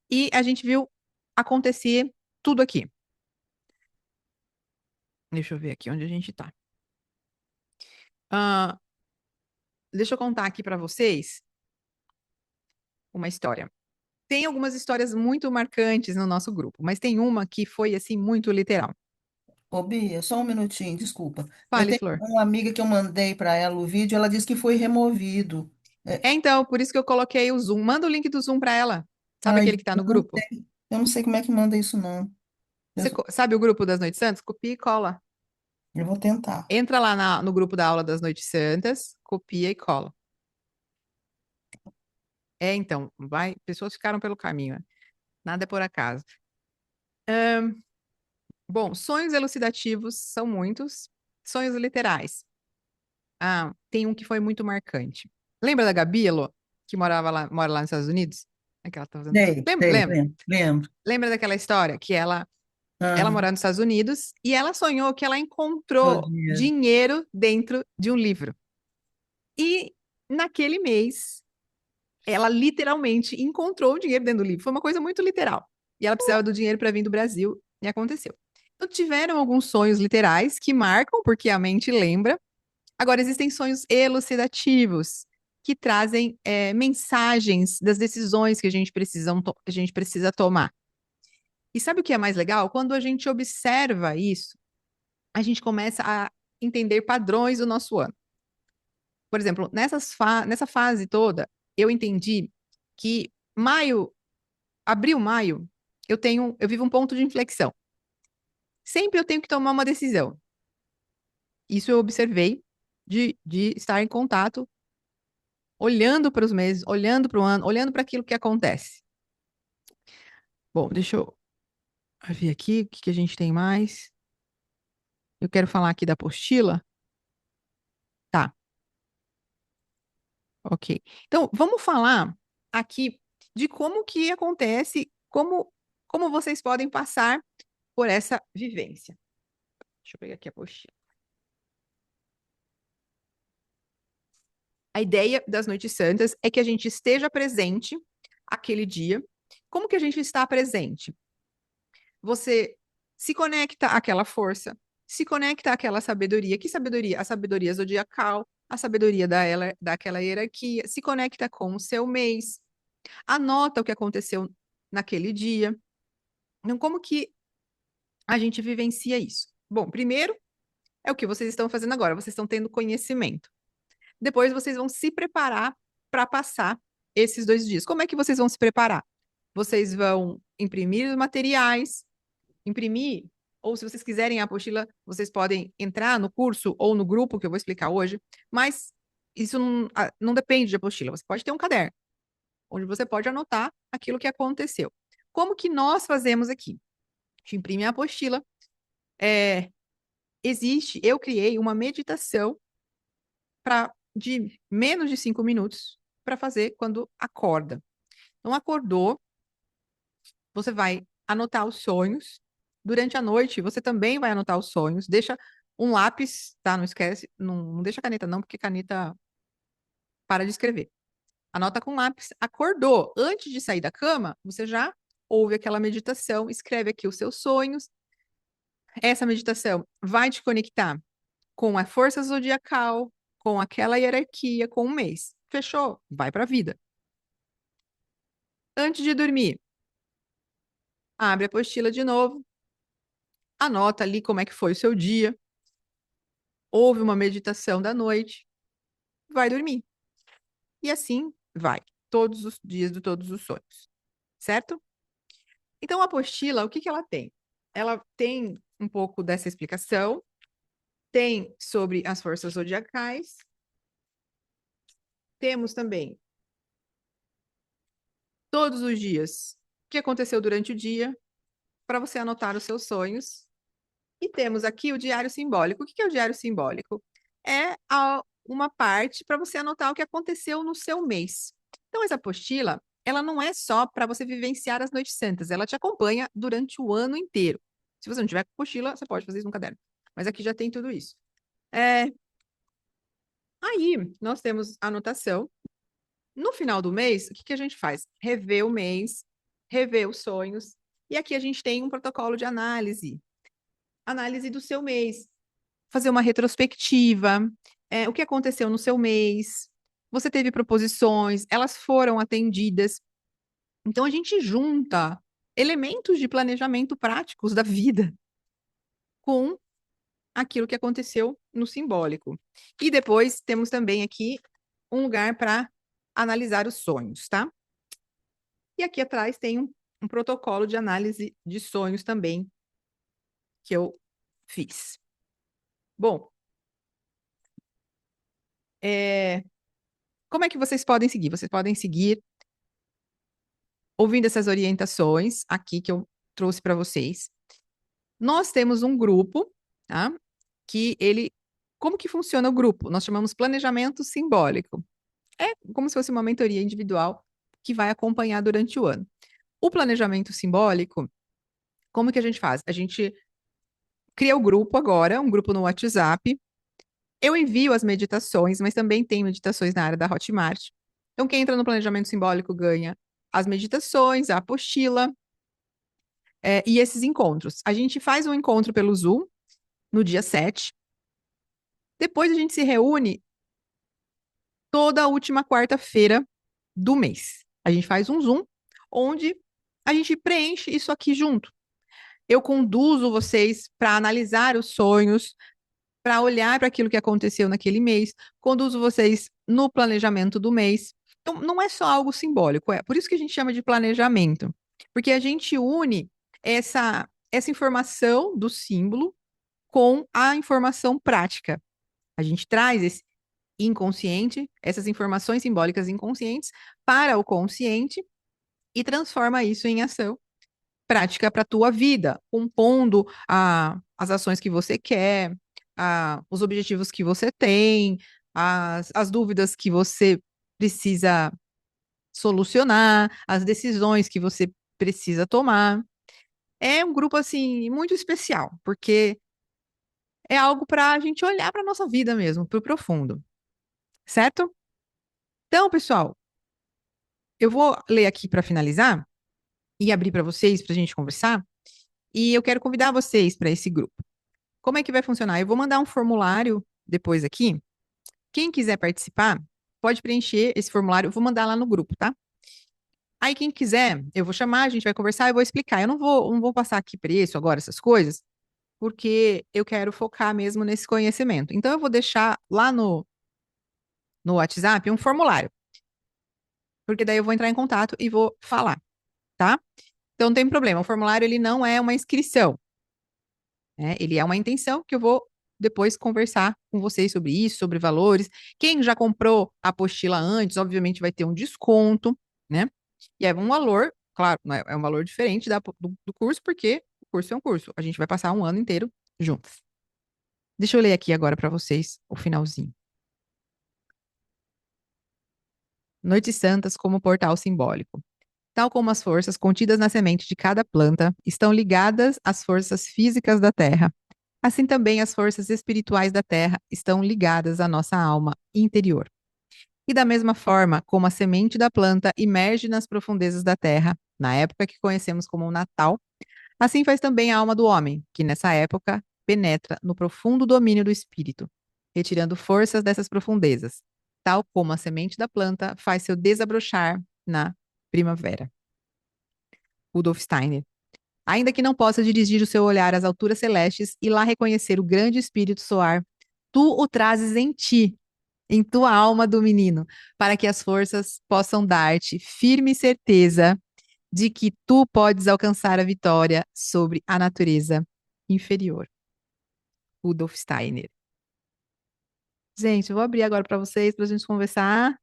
E a gente viu acontecer tudo aqui. Deixa eu ver aqui onde a gente tá. Deixa eu contar aqui para vocês uma história. Tem algumas histórias muito marcantes no nosso grupo, mas tem uma que foi assim muito literal. Ô, Bia, só um minutinho, desculpa. Eu Fale, tenho Flor. uma amiga que eu mandei para ela o vídeo, ela disse que foi removido. É, Então, por isso que eu coloquei o Zoom. Manda o link do Zoom para ela. Sabe ai, aquele que tá no grupo? eu não sei como é que manda isso, não. Você sabe o grupo das Noites Santas? Copia e cola. Eu vou tentar. Entra lá no grupo da aula das Noites Santas, copia e cola. Então, vai. Pessoas ficaram pelo caminho. Né? Nada é por acaso. Bom, sonhos elucidativos são muitos. Sonhos literais. Tem um que foi muito marcante. Lembra da Gabi, Elô, que mora lá nos Estados Unidos? É que ela tá fazendo. Sei, Lembra, sei, lembra? lembro. Lembra daquela história que ela Ah, morava nos Estados Unidos e ela sonhou que ela meu encontrou dinheiro. dinheiro dentro de um livro. E naquele mês, ela literalmente encontrou o dinheiro dentro do livro. Foi uma coisa muito literal. E ela precisava do dinheiro para vir do Brasil e aconteceu. Então, tiveram alguns sonhos literais que marcam, porque a mente lembra. Agora, existem sonhos elucidativos, que trazem mensagens das decisões que a gente precisa tomar. E sabe o que é mais legal? Quando a gente observa isso, a gente começa a entender padrões do nosso ano. Por exemplo, nessa fase toda, eu entendi que abril, maio, eu vivo um ponto de inflexão. Sempre eu tenho que tomar uma decisão. Isso eu observei de estar em contato, olhando para os meses, olhando para o ano, olhando para aquilo que acontece. Bom, deixa eu ver aqui o que a gente tem mais. Eu quero falar aqui da apostila. Tá, ok. Então, vamos falar aqui de como que acontece, como vocês podem passar por essa vivência. Deixa eu pegar aqui a apostila. A ideia das Noites Santas é que a gente esteja presente aquele dia Como que a gente está presente? Você se conecta àquela força, se conecta àquela sabedoria. Que sabedoria? A sabedoria zodiacal, a sabedoria daquela hierarquia, se conecta com o seu mês, anota o que aconteceu naquele dia. Então, como que a gente vivencia isso? Bom, primeiro é o que vocês estão fazendo agora, vocês estão tendo conhecimento. Depois vocês vão se preparar para passar esses 2 dias. Como é que vocês vão se preparar? Vocês vão imprimir os materiais, imprimir, ou se vocês quiserem a apostila, vocês podem entrar no curso ou no grupo que eu vou explicar hoje, mas isso não depende de apostila. Você pode ter um caderno, onde você pode anotar aquilo que aconteceu. Como que nós fazemos aqui? A gente imprime a apostila. Eu criei uma meditação de menos de 5 minutos para fazer quando acorda. Então, acordou, você vai anotar os sonhos. Durante a noite, você também vai anotar os sonhos. Deixa um lápis, tá? Não esquece, não deixa caneta não, porque caneta para de escrever. Anota com lápis. Acordou, antes de sair da cama, você já ouve aquela meditação, escreve aqui os seus sonhos. Essa meditação vai te conectar com a força zodiacal, com aquela hierarquia, com o mês. Fechou? Vai para a vida. Antes de dormir, abre a apostila de novo, anota ali como é que foi o seu dia, ouve uma meditação da noite, vai dormir. E assim vai, todos os dias de todos os sonhos, certo? Então, a apostila, o que que ela tem? Ela tem um pouco dessa explicação, tem sobre as forças zodiacais, temos também todos os dias o que aconteceu durante o dia, para você anotar os seus sonhos. E temos aqui o diário simbólico. O que é o diário simbólico? É uma parte para você anotar o que aconteceu no seu mês. Então, essa apostila, ela não é só para você vivenciar as noites santas, ela te acompanha durante o ano inteiro. Se você não tiver apostila, você pode fazer isso no caderno. Mas aqui já tem tudo isso. Aí, nós temos a anotação. No final do mês, o que que a gente faz? Rever o mês, rever os sonhos. E aqui a gente tem um protocolo de análise. Análise do seu mês. Fazer uma retrospectiva. O que aconteceu no seu mês? Você teve proposições, elas foram atendidas. Então, a gente junta elementos de planejamento práticos da vida com aquilo que aconteceu no simbólico. E depois temos também aqui um lugar para analisar os sonhos, tá? E aqui atrás tem um protocolo de análise de sonhos também que eu fiz. Bom, como é que vocês podem seguir? Vocês podem seguir ouvindo essas orientações aqui que eu trouxe para vocês. Nós temos um grupo, tá? Como que funciona o grupo? Nós chamamos planejamento simbólico. É como se fosse uma mentoria individual que vai acompanhar durante o ano. O planejamento simbólico, como que a gente faz? A gente cria o grupo agora, um grupo no WhatsApp. Eu envio as meditações, mas também tem meditações na área da Hotmart. Então, quem entra no planejamento simbólico ganha as meditações, a apostila, e esses encontros. A gente faz um encontro pelo Zoom no dia 7. Depois a gente se reúne toda a última quarta-feira do mês. A gente faz um Zoom onde a gente preenche isso aqui junto. Eu conduzo vocês para analisar os sonhos, para olhar para aquilo que aconteceu naquele mês, conduzo vocês no planejamento do mês. Então, não é só algo simbólico, é por isso que a gente chama de planejamento, porque a gente une essa informação do símbolo com a informação prática. A gente traz esse inconsciente, essas informações simbólicas inconscientes para o consciente e transforma isso em ação prática para a tua vida, compondo as ações que você quer, os objetivos que você tem, as dúvidas que você precisa solucionar, as decisões que você precisa tomar. É um grupo, assim, muito especial, porque é algo para a gente olhar para a nossa vida mesmo, para o profundo, certo? Então, pessoal, eu vou ler aqui para finalizar e abrir para vocês, para a gente conversar. E eu quero convidar vocês para esse grupo. Como é que vai funcionar? Eu vou mandar um formulário depois aqui. Quem quiser participar, pode preencher esse formulário. Eu vou mandar lá no grupo, tá? Aí, quem quiser, eu vou chamar, a gente vai conversar, eu vou explicar. Eu não vou passar aqui preço agora, essas coisas, porque eu quero focar mesmo nesse conhecimento. Então, eu vou deixar lá no WhatsApp um formulário, porque daí eu vou entrar em contato e vou falar, tá? Então, não tem problema. O formulário, ele não é uma inscrição, né? Ele é uma intenção que eu vou depois conversar com vocês sobre isso, sobre valores. Quem já comprou a apostila antes, obviamente vai ter um desconto, né? E é um valor, claro, né, é um valor diferente do curso, porque o curso é um curso. A gente vai passar um ano inteiro juntos. Deixa eu ler aqui agora para vocês o finalzinho. Noites Santas como portal simbólico. Tal como as forças contidas na semente de cada planta estão ligadas às forças físicas da terra, assim também as forças espirituais da terra estão ligadas à nossa alma interior. E da mesma forma como a semente da planta emerge nas profundezas da terra, na época que conhecemos como o Natal, assim faz também a alma do homem, que nessa época penetra no profundo domínio do espírito, retirando forças dessas profundezas, tal como a semente da planta faz seu desabrochar na primavera. Rudolf Steiner. Ainda que não possa dirigir o seu olhar às alturas celestes e lá reconhecer o grande espírito soar, tu o trazes em ti, em tua alma do menino, para que as forças possam dar-te firme certeza de que tu podes alcançar a vitória sobre a natureza inferior. Rudolf Steiner. Gente, eu vou abrir agora para vocês, para a gente conversar.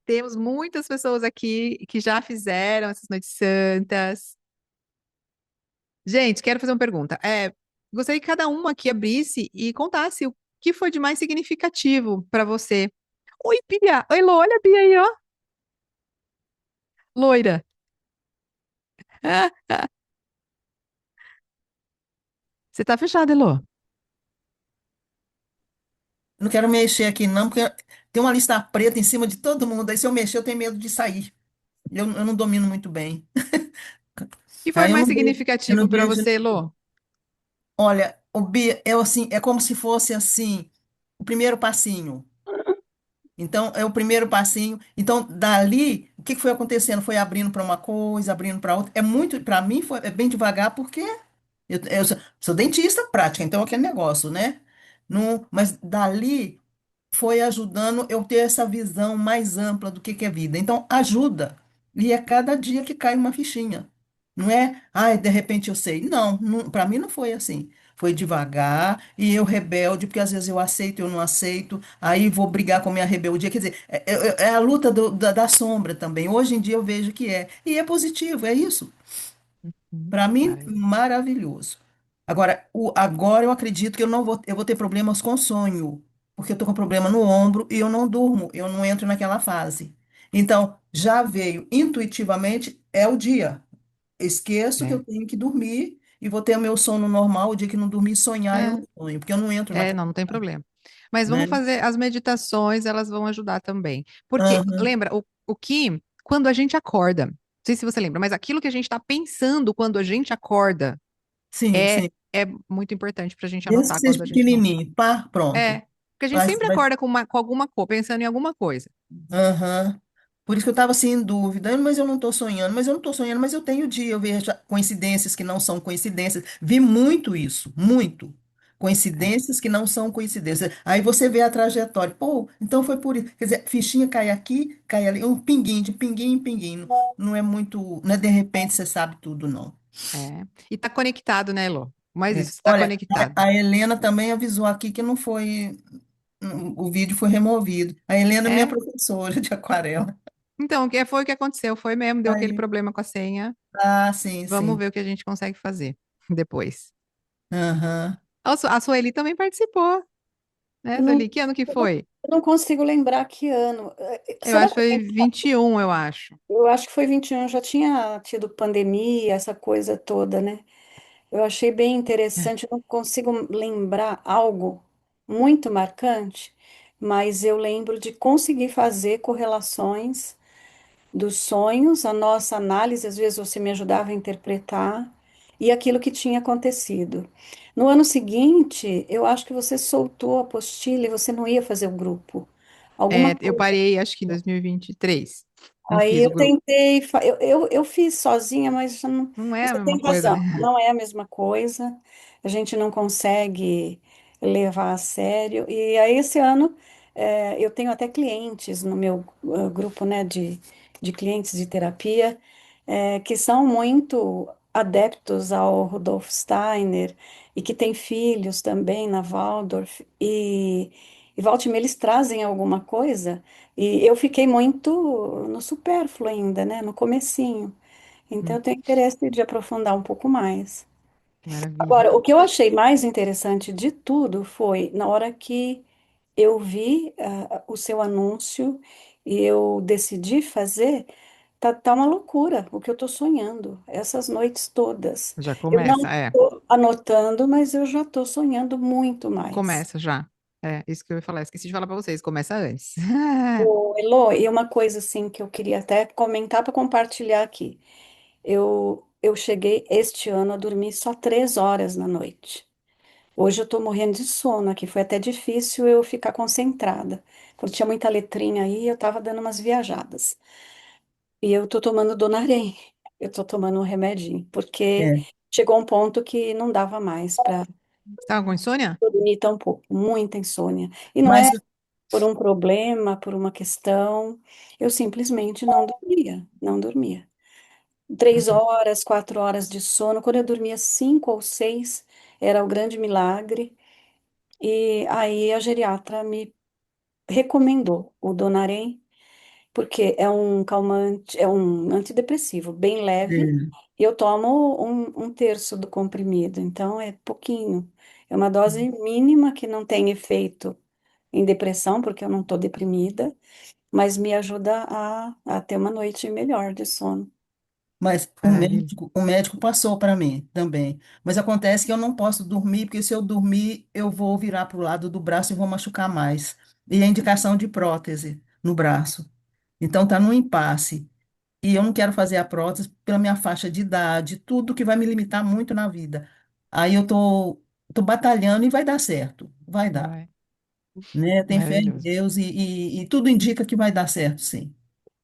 Temos muitas pessoas aqui que já fizeram essas noites santas. Gente, quero fazer uma pergunta. Gostaria que cada um aqui abrisse e contasse o que foi de mais significativo para você. Oi, Bia. Oi, Lô, olha a Bia aí, ó. Loira. Você tá fechada, Elô. Não quero mexer aqui, não, porque tem uma lista preta em cima de todo mundo. Aí, se eu mexer, eu tenho medo de sair. Eu não domino muito bem. O que foi Aí mais eu não significativo para vejo. você, Elô? Olha, o B é assim, é como se fosse assim, o primeiro passinho. Então, é o primeiro passinho. Então, dali, o que que foi acontecendo? Foi abrindo para uma coisa, abrindo para outra. É muito, para mim, é bem devagar, porque eu sou dentista prática, então é aquele negócio, né? Não, mas dali foi ajudando eu ter essa visão mais ampla do que é vida. Então, ajuda. E é cada dia que cai uma fichinha. Não é, ai, de repente eu sei. Não, não, para mim não foi assim. Foi devagar e eu rebelde, porque às vezes eu aceito, eu não aceito, aí vou brigar com a minha rebeldia. Quer dizer, é a luta da sombra também. Hoje em dia eu vejo que é. E é positivo, é isso. Para mim, Maravilha. maravilhoso. Agora eu acredito que eu vou ter problemas com sonho, porque eu estou com problema no ombro e eu não durmo, eu não entro naquela fase. Então, já veio intuitivamente, é o dia. Esqueço que É, eu tenho que dormir e vou ter o meu sono normal. O dia que não dormir, sonhar, eu é, não sonho, porque eu não entro naquela, não tem problema. Mas né? vamos fazer as meditações, elas vão ajudar também. Porque, Aham. lembra, o que, quando a gente acorda, não sei se você lembra, mas aquilo que a gente está pensando quando a gente acorda Sim, é, sim. é muito importante para a gente Mesmo que anotar seja quando a gente não. pequenininho, pá, pronto. É, porque a gente Vai, sempre vai. acorda com alguma coisa, pensando em alguma coisa. Aham. Por isso que eu estava assim em dúvida, mas eu não estou sonhando, mas eu não estou sonhando, mas eu tenho dia, eu vejo coincidências que não são coincidências. Vi muito isso, muito. É, Coincidências que não são coincidências. Aí você vê a trajetória. Pô, então foi por isso. Quer dizer, fichinha cai aqui, cai ali, um pinguinho, de pinguinho em pinguinho. Não é muito, não é de repente você sabe tudo, não. é. E tá conectado, né, Elô? Mas É. isso, está Olha, conectado. a Helena também avisou aqui que não foi, o vídeo foi removido. A Helena é minha É. professora de aquarela. Então, o que foi o que aconteceu? Foi mesmo, deu aquele Aí, problema com a senha. sim, Vamos sim. ver o que a gente consegue fazer depois. Aham. A Sueli também participou, né, Não, Sueli? Que ano que foi? eu não consigo lembrar que ano. Eu Você dá acho que para foi lembrar? 21, eu acho. Eu acho que foi 21, já tinha tido pandemia, essa coisa toda, né? Eu achei bem É. interessante, eu não consigo lembrar algo muito marcante, mas eu lembro de conseguir fazer correlações dos sonhos, a nossa análise, às vezes você me ajudava a interpretar, e aquilo que tinha acontecido. No ano seguinte, eu acho que você soltou a apostila e você não ia fazer o grupo. Alguma Eu coisa. parei, acho que em 2023. Não Aí fiz o eu grupo. tentei, eu fiz sozinha, mas já não, Não é a você mesma tem coisa, né? razão, não é a mesma coisa, a gente não consegue levar a sério. E aí esse ano eu tenho até clientes no meu grupo, né, de clientes de terapia, que são muito adeptos ao Rudolf Steiner e que têm filhos também na Waldorf, e volta e meia eles trazem alguma coisa. E eu fiquei muito no supérfluo ainda, né? No comecinho. Então Hum, eu tenho interesse de aprofundar um pouco mais. Maravilha. Agora, o que eu achei mais interessante de tudo foi na hora que eu vi o seu anúncio e eu decidi fazer, tá uma loucura o que eu estou sonhando, essas noites todas. Já Eu não começa, estou anotando, mas eu já estou sonhando muito mais. começa já. É, isso que eu ia falar. Esqueci de falar pra vocês, começa antes. Ô, Elô, e uma coisa assim que eu queria até comentar para compartilhar aqui. Eu cheguei este ano a dormir só 3 horas na noite. Hoje eu estou morrendo de sono aqui. Foi até difícil eu ficar concentrada. Porque tinha muita letrinha aí, eu estava dando umas viajadas. E eu estou tomando Donarém. Eu estou tomando um remedinho, porque É. chegou um ponto que não dava mais para Você tava com insônia? dormir tão pouco. Muita insônia. E não é Mas por um problema, por uma questão. Eu simplesmente não dormia, não dormia. 3 horas, 4 horas de sono. Quando eu dormia 5 ou 6, era o grande milagre. E aí a geriatra me recomendou o Donarém, porque é um calmante, é um antidepressivo bem leve. é, E eu tomo um terço do comprimido, então é pouquinho. É uma dose mínima que não tem efeito em depressão, porque eu não estou deprimida, mas me ajuda a ter uma noite melhor de sono. mas Maravilha. o médico passou para mim também. Mas acontece que eu não posso dormir, porque se eu dormir, eu vou virar para o lado do braço e vou machucar mais. E a indicação de prótese no braço. Então tá num impasse. E eu não quero fazer a prótese pela minha faixa de idade, tudo que vai me limitar muito na vida. Aí tô batalhando e vai dar certo. Vai dar, Vai. né? Tem fé em Maravilhoso. Deus e tudo indica que vai dar certo, sim.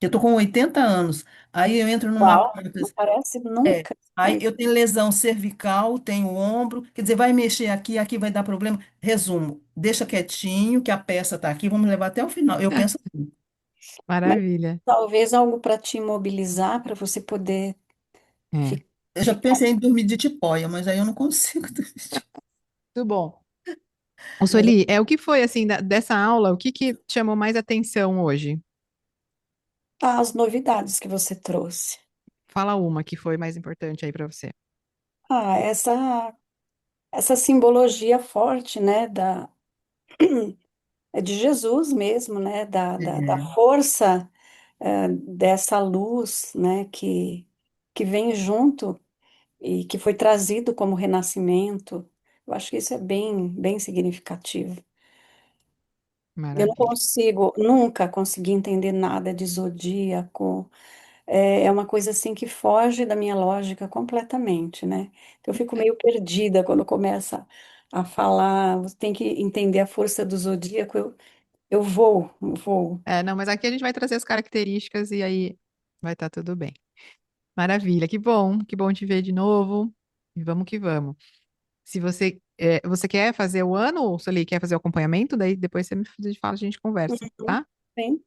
Eu tô com 80 anos, aí eu entro numa Uau, não prótese. parece É. nunca. Aí eu tenho lesão cervical, tenho ombro, quer dizer, vai mexer aqui, aqui vai dar problema. Resumo, deixa quietinho, que a peça está aqui, vamos levar até o final. Eu penso assim. Mas Maravilha. talvez algo para te imobilizar, para você poder É, ficar. Eu já pensei em dormir de tipóia, mas aí eu não consigo dormir de tipóia. tudo bom. Ô, Mas Sueli, o que foi, assim, dessa aula, o que que te chamou mais atenção hoje? As novidades que você trouxe. Fala uma que foi mais importante aí pra você. Essa simbologia forte, né, é de Jesus mesmo, né, da é, força, dessa luz, né, que vem junto e que foi trazido como renascimento. Eu acho que isso é bem, bem significativo. Eu não Maravilha. consigo, nunca consegui entender nada de zodíaco. É uma coisa assim que foge da minha lógica completamente, né? Então, eu fico meio perdida quando começa a falar. Você tem que entender a força do zodíaco. Eu vou. Não, mas aqui a gente vai trazer as características e aí vai estar tudo bem. Maravilha, que bom te ver de novo. E vamos que vamos. Se você, você quer fazer o ano, ou se ele quer fazer o acompanhamento, daí depois você me fala, a gente conversa, Uhum, tá? sim.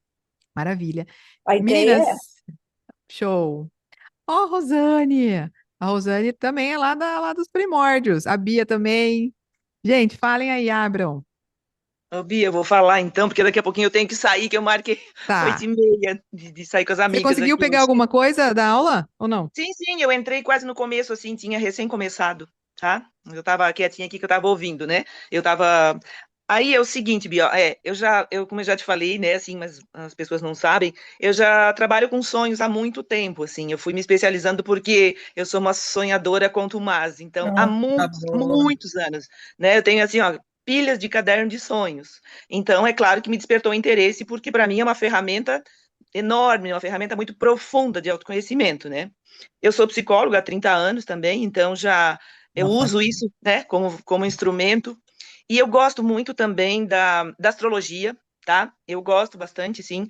Maravilha. A ideia é essa. Meninas, show. Ó, Rosane! A Rosane também é lá dos primórdios. A Bia também. Gente, falem aí, abram. Ô, Bia, eu vou falar então, porque daqui a pouquinho eu tenho que sair, que eu marquei oito Tá. e meia de sair com as Você amigas conseguiu aqui pegar hoje. alguma coisa da aula ou não? Sim, sim, eu entrei quase no começo, assim, tinha recém começado, tá? Eu tava quietinha aqui que eu tava ouvindo, né? Eu tava. Aí é o seguinte, Bia, como eu já te falei, né, assim, mas as pessoas não sabem, eu já trabalho com sonhos há muito tempo, assim, eu fui me especializando porque eu sou uma sonhadora contumaz, então, há pronto, tá muitos, boa. muitos anos, né, eu tenho, assim, ó, pilhas de caderno de sonhos, então, é claro que me despertou interesse, porque para mim é uma ferramenta enorme, uma ferramenta muito profunda de autoconhecimento, né? Eu sou psicóloga há 30 anos também, então eu uso isso, né, como instrumento. E eu gosto muito também da astrologia, tá? Eu gosto bastante, sim.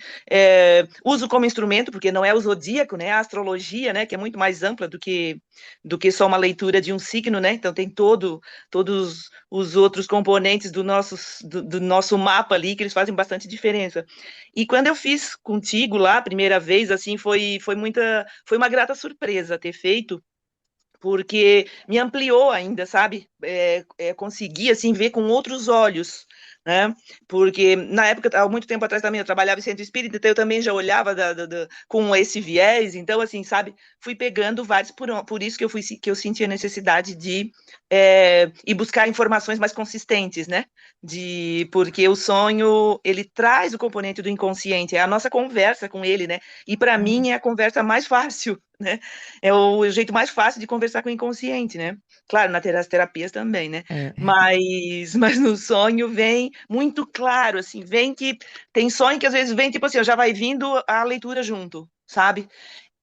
Uso como instrumento, porque não é o zodíaco, né? A astrologia, né? Que é muito mais ampla do que só uma leitura de um signo, né? Então tem todos os outros componentes do nosso mapa ali, que eles fazem bastante diferença. E quando eu fiz contigo lá, a primeira vez, assim, foi uma grata surpresa ter feito, porque me ampliou ainda, sabe? Consegui, assim, ver com outros olhos, né? Porque na época, há muito tempo atrás também, eu trabalhava em centro espírita, então eu também já olhava com esse viés, então, assim, sabe? Fui pegando vários, por isso que eu senti a necessidade de ir buscar informações mais consistentes, né? Porque o sonho, ele traz o componente do inconsciente, é a nossa conversa com ele, né? E para mim é a conversa mais fácil, né? É o jeito mais fácil de conversar com o inconsciente, né? Claro, nas terapias também, né? É. Mas no sonho vem muito claro, assim, vem que tem sonho que às vezes vem, tipo assim, ó, já vai vindo a leitura junto, sabe?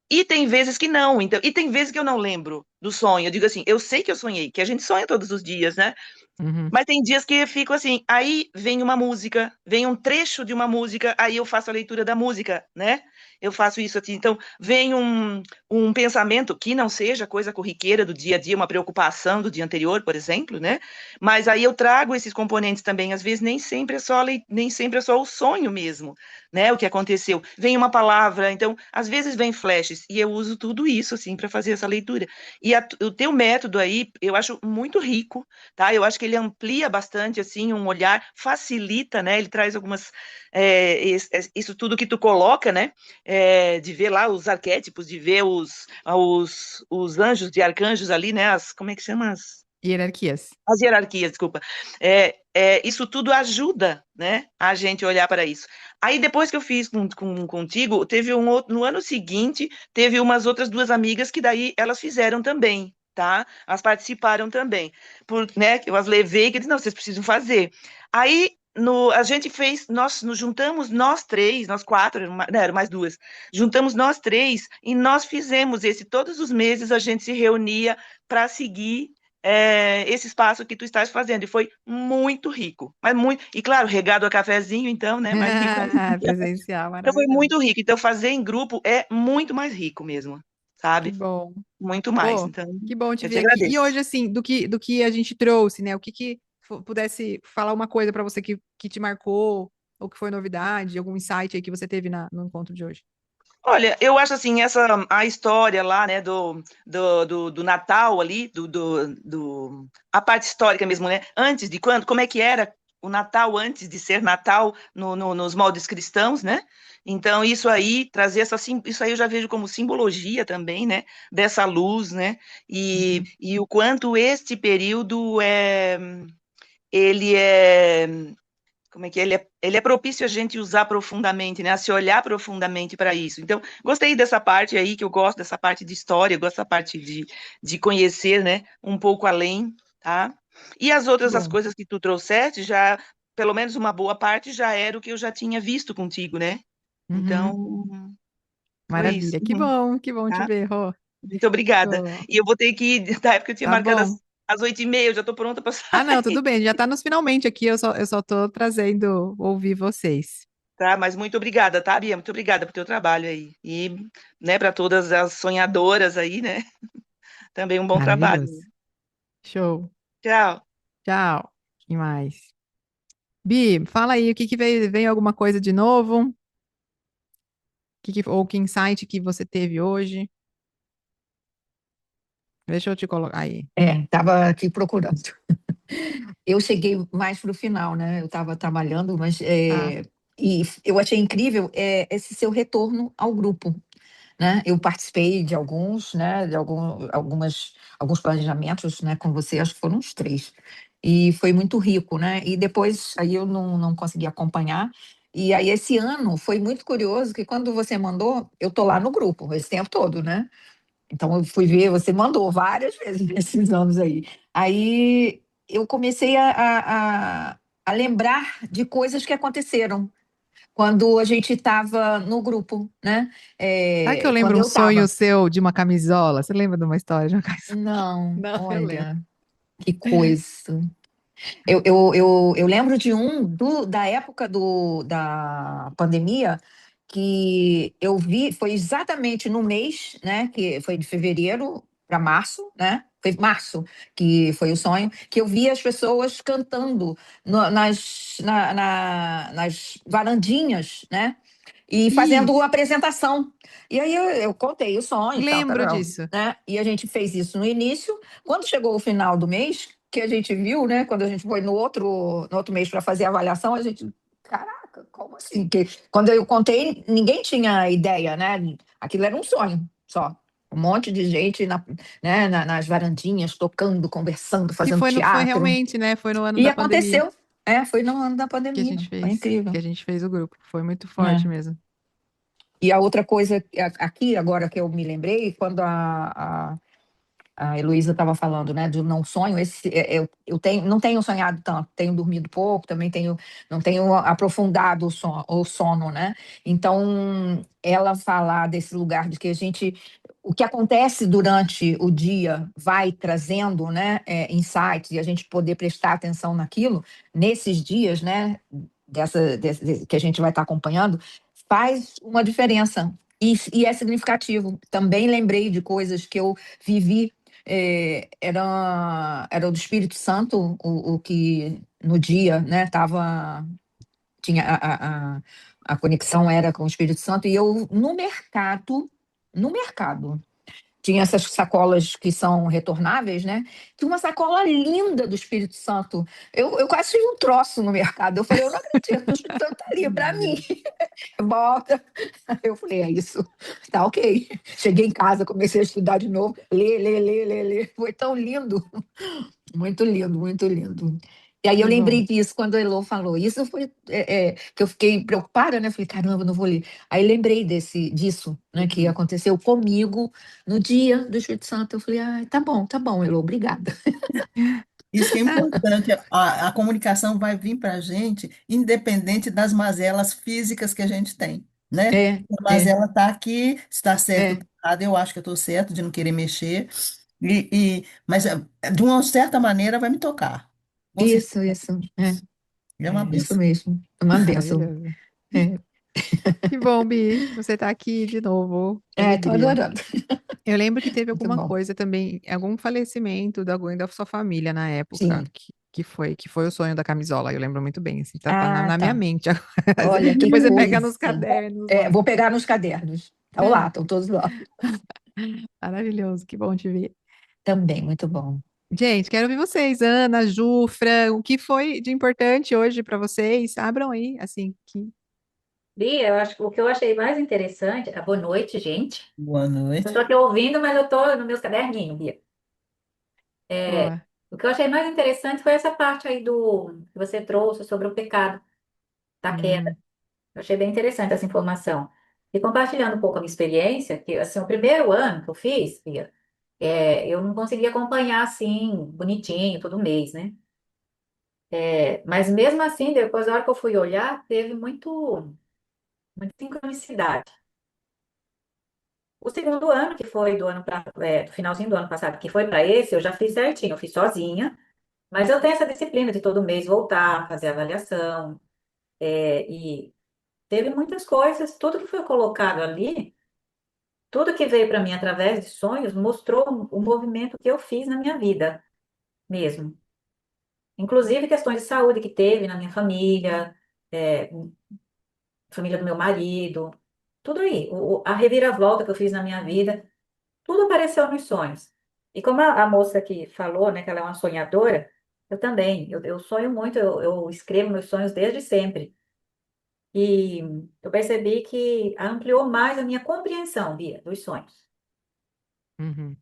E tem vezes que não, então, e tem vezes que eu não lembro do sonho. Eu digo assim, eu sei que eu sonhei, que a gente sonha todos os dias, né? Uhum. Mas tem dias que eu fico assim, aí vem uma música, vem um trecho de uma música, aí eu faço a leitura da música, né? Eu faço isso assim. Então, vem um pensamento que não seja coisa corriqueira do dia a dia, uma preocupação do dia anterior, por exemplo, né? Mas aí eu trago esses componentes também. Às vezes nem sempre é só o sonho mesmo, né? O que aconteceu. Vem uma palavra, então, às vezes vem flashes, e eu uso tudo isso, assim, para fazer essa leitura. E o teu método aí, eu acho muito rico, tá? Eu acho que ele amplia bastante, assim, um olhar, facilita, né? Ele traz isso tudo que tu coloca, né? De ver lá os arquétipos, de ver os anjos de arcanjos ali, né? Como é que chama? Hierarquias. As hierarquias, desculpa. Isso tudo ajuda, né, a gente olhar para isso. Aí, depois que eu fiz contigo, teve no ano seguinte, teve umas outras duas amigas que daí elas fizeram também, tá? Elas participaram também. Né, eu as levei, que eu disse, não, vocês precisam fazer. Aí, a gente fez, nós nos juntamos, nós três, nós quatro, não, eram mais duas, juntamos nós três e nós fizemos todos os meses a gente se reunia para seguir esse espaço que tu estás fazendo, e foi muito rico, mas muito, e claro, regado a cafezinho, então, né, mais rico ainda. Presencial, Então foi maravilhoso. muito rico, então fazer em grupo é muito mais rico mesmo, Que sabe? bom. Muito mais, Pô, então que bom te eu te ver aqui. E agradeço. hoje, assim, do que a gente trouxe, né? O que pudesse falar uma coisa para você que te marcou, ou que foi novidade, algum insight aí que você teve no encontro de hoje? Olha, eu acho assim, a história lá, né, do Natal ali, a parte histórica mesmo, né, antes de quando, como é que era o Natal antes de ser Natal nos moldes cristãos, né, então isso aí, isso aí eu já vejo como simbologia também, né, dessa luz, né, e o quanto este período ele é como é que ele é propício a gente usar profundamente, né? A se olhar profundamente para isso. Então, gostei dessa parte aí, que eu gosto dessa parte de história, eu gosto dessa parte de conhecer, né? Um pouco além, tá? E as Bom, coisas que tu trouxeste, já, pelo menos uma boa parte, já era o que eu já tinha visto contigo, né? uhum, Então, foi isso, maravilha. Que bom te tá? ver, Rô. Muito obrigada. Show. E eu vou ter que ir, da época eu tinha Tá marcado bom. às 8h30, eu já estou pronta para Ah, não, sair. tudo bem, já tá nos finalmente aqui, eu só tô trazendo ouvir vocês. Tá, mas muito obrigada, tá, Bia? Muito obrigada por teu trabalho aí. E, né, para todas as sonhadoras aí, né? Também um bom trabalho. Maravilhoso. Show. Tchau. Tchau. Que mais? Bi, fala aí, o que que veio alguma coisa de novo? Ou que insight que você teve hoje? Deixa eu te colocar aí. Estava aqui procurando. Eu cheguei mais para o final, né? Eu estava trabalhando, mas Tá. e eu achei incrível esse seu retorno ao grupo, né? Eu participei de alguns, né? De alguns planejamentos, né? Com você, acho que foram uns 3, e foi muito rico, né? E depois aí eu não consegui acompanhar. E aí esse ano foi muito curioso que quando você mandou, eu tô lá no grupo esse tempo todo, né? Então, eu fui ver, você mandou várias vezes nesses anos aí. Aí eu comecei a lembrar de coisas que aconteceram, quando a gente estava no grupo, né? Sabe que eu lembro Quando um eu sonho estava. seu de uma camisola? Você lembra de uma história de uma camisola? Não, Não, eu lembro. olha, que coisa. Eu lembro de da época da pandemia, que eu vi, foi exatamente no mês, né, que foi de fevereiro para março, né, foi março que foi o sonho, que eu vi as pessoas cantando nas varandinhas, né, e fazendo Isso, apresentação. E aí eu contei o sonho e tal, lembro tararau, disso. né? E a gente fez isso no início. Quando chegou o final do mês, que a gente viu, né? Quando a gente foi no outro mês para fazer a avaliação, a gente, caraca, como assim? Que quando eu contei, ninguém tinha ideia, né? Aquilo era um sonho só. Um monte de gente nas varandinhas, tocando, conversando, Que fazendo foi teatro. realmente, né? Foi no ano E da pandemia aconteceu. Foi no ano da pandemia. Foi que incrível. a gente fez o grupo. Foi muito forte É. mesmo. E a outra coisa, aqui, agora que eu me lembrei, quando a Heloísa estava falando, né, do não sonho, não tenho sonhado tanto, tenho dormido pouco, também não tenho aprofundado o sono, né? Então, ela falar desse lugar de que o que acontece durante o dia vai trazendo, né, insights e a gente poder prestar atenção naquilo, nesses dias, né, que a gente vai estar acompanhando, faz uma diferença. E é significativo. Também lembrei de coisas que eu vivi, era do Espírito Santo, o que no dia, né, tinha a conexão era com o Espírito Santo, e eu no mercado, tinha essas sacolas que são retornáveis, né? Tinha uma sacola linda do Espírito Santo. Eu quase fiz um troço no mercado. Eu falei, eu não acredito, o Espírito Santo tá ali para mim. Volta. Eu falei, é isso, tá ok. Cheguei em casa, comecei a estudar de novo, ler, ler, ler, ler, ler. Foi tão lindo, muito lindo, muito lindo. E aí eu Que bom. lembrei disso quando a Elô falou. Isso foi que eu fiquei preocupada, né? Falei, caramba, não vou ler. Aí lembrei disso, né? Que aconteceu comigo no dia do Espírito Santo. Eu falei, tá bom, Elô, obrigada. Isso que é importante, a comunicação vai vir para a gente, independente das mazelas físicas que a gente tem, né? É, A é, mazela está aqui, está certo ou é. tá errado, eu acho que eu estou certo de não querer mexer, mas de uma certa maneira vai me tocar. Com certeza, Isso. É, é uma isso benção. mesmo. É uma bênção. Maravilhoso. É, Que bom, Bi, você tá aqui de novo. Que tô alegria. adorando. Eu lembro que teve Muito alguma bom. coisa também, algum falecimento de alguém da sua família na época, Sim. que foi o sonho da camisola. Eu lembro muito bem, assim, tá Ah, na minha tá. mente agora. Olha, que Depois você pega coisa. nos cadernos lá. Vou pegar nos cadernos. Estão lá, estão todos lá. Maravilhoso, que bom te ver. Também, muito bom. Gente, quero ouvir vocês, Ana, Ju, Fran, o que foi de importante hoje para vocês? Abram aí, assim, que Bia, eu acho que o que eu achei mais interessante. Boa noite, gente. Boa Eu estou noite. aqui ouvindo, mas eu estou nos meus caderninhos, Bia. boa. O que eu achei mais interessante foi essa parte aí que você trouxe sobre o pecado da queda. Hum, Eu achei bem interessante essa informação. E compartilhando um pouco a minha experiência, que assim, o primeiro ano que eu fiz, Bia, eu não conseguia acompanhar assim, bonitinho, todo mês, né? Mas mesmo assim, depois, na hora que eu fui olhar, teve muita sincronicidade. O segundo ano, que foi do finalzinho do ano passado, que foi para esse, eu já fiz certinho, eu fiz sozinha, mas eu tenho essa disciplina de todo mês voltar, fazer avaliação, e teve muitas coisas, tudo que foi colocado ali, tudo que veio para mim através de sonhos, mostrou o movimento que eu fiz na minha vida mesmo. Inclusive questões de saúde que teve na minha família, é, família do meu marido, tudo aí, a reviravolta que eu fiz na minha vida. Tudo apareceu nos sonhos. E como a moça que falou, né, que ela é uma sonhadora, eu também. Eu sonho muito, eu escrevo meus sonhos desde sempre. E eu percebi que ampliou mais a minha compreensão, Bia, dos sonhos. uhum.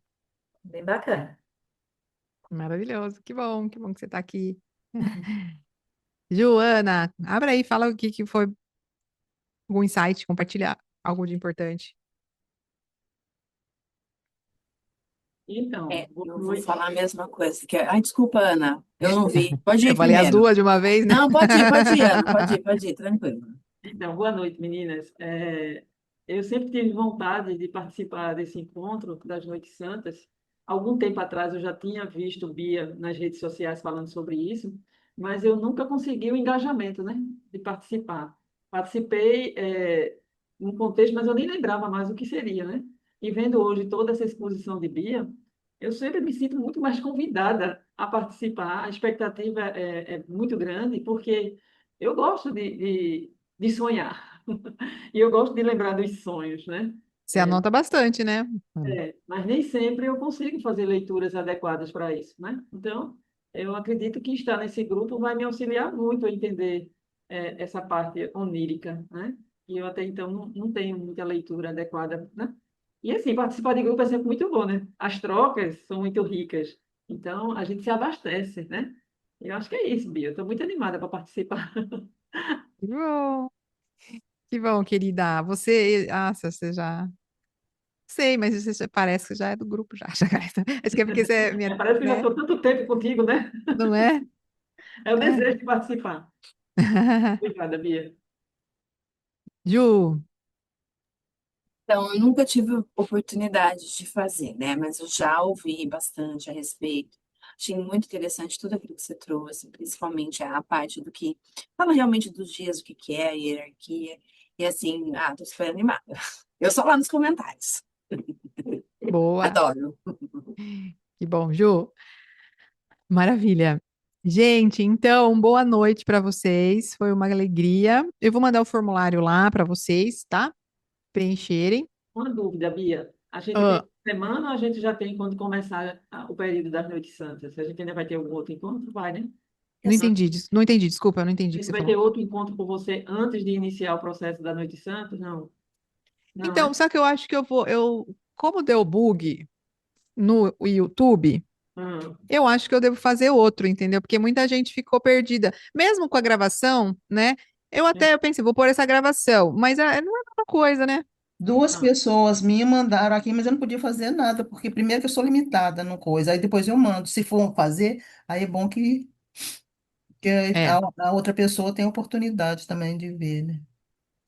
Bem bacana. Maravilhoso, que bom que você está aqui. Joana, abre aí, fala o que foi algum insight, compartilhar algo de importante. Então, eu vou falar a mesma coisa. Ai, desculpa, Ana, eu não vi. Pode Eu ir falei as primeiro. duas de uma vez, né? Não, pode ir, Ana, pode ir, tranquilo. Então, boa noite, meninas. Eu sempre tive vontade de participar desse encontro das Noites Santas. Algum tempo atrás eu já tinha visto Bia nas redes sociais falando sobre isso, mas eu nunca consegui o engajamento, né, de participar. Participei, num contexto, mas eu nem lembrava mais o que seria, né? E vendo hoje toda essa exposição de Bia, eu sempre me sinto muito mais convidada a participar. A expectativa é muito grande, porque eu gosto de sonhar. E eu gosto de lembrar dos sonhos, né? Você anota bastante, né? Mas nem sempre eu consigo fazer leituras adequadas para isso, né? Então, eu acredito que estar nesse grupo vai me auxiliar muito a entender essa parte onírica, né? E eu até então não tenho muita leitura adequada, né? E assim, participar de grupo é sempre muito bom, né? As trocas são muito ricas. Então, a gente se abastece, né? Eu acho que é isso, Bia. Estou muito animada para participar. Que bom, que bom, querida. Você já sei, mas parece que já é do grupo já. Acho que é porque você é minha, Parece que eu já né? estou tanto tempo contigo, né? Não é? É o É. desejo de participar. Obrigada, Bia. Ju, Então, eu nunca tive oportunidade de fazer, né? Mas eu já ouvi bastante a respeito. Achei muito interessante tudo aquilo que você trouxe, principalmente a parte do que fala realmente dos dias, o que que é a hierarquia. E assim, tô super animada. Eu só lá nos comentários. boa. Adoro. Que bom, Ju. Maravilha. Gente, então, boa noite para vocês. Foi uma alegria. Eu vou mandar o formulário lá para vocês, tá? Preencherem. Uma dúvida, Bia. A gente tem Ah, semana ou a gente já tem quando começar o período das Noites Santas? A gente ainda vai ter algum outro encontro? Vai, né? não Exato. entendi, não entendi, desculpa, eu não entendi A o que gente você vai ter falou. outro encontro com você antes de iniciar o processo da Noite Santa? Não, não, Então, né? só que eu acho que como deu bug no YouTube, Hum, eu acho que eu devo fazer outro, entendeu? Porque muita gente ficou perdida. Mesmo com a gravação, né? Eu pensei, vou pôr essa gravação, mas não é a mesma coisa, né? Duas não. pessoas me mandaram aqui, mas eu não podia fazer nada, porque primeiro que eu sou limitada no coisa, aí depois eu mando. Se for fazer, aí é bom que É, a outra pessoa tenha oportunidade também de ver, né?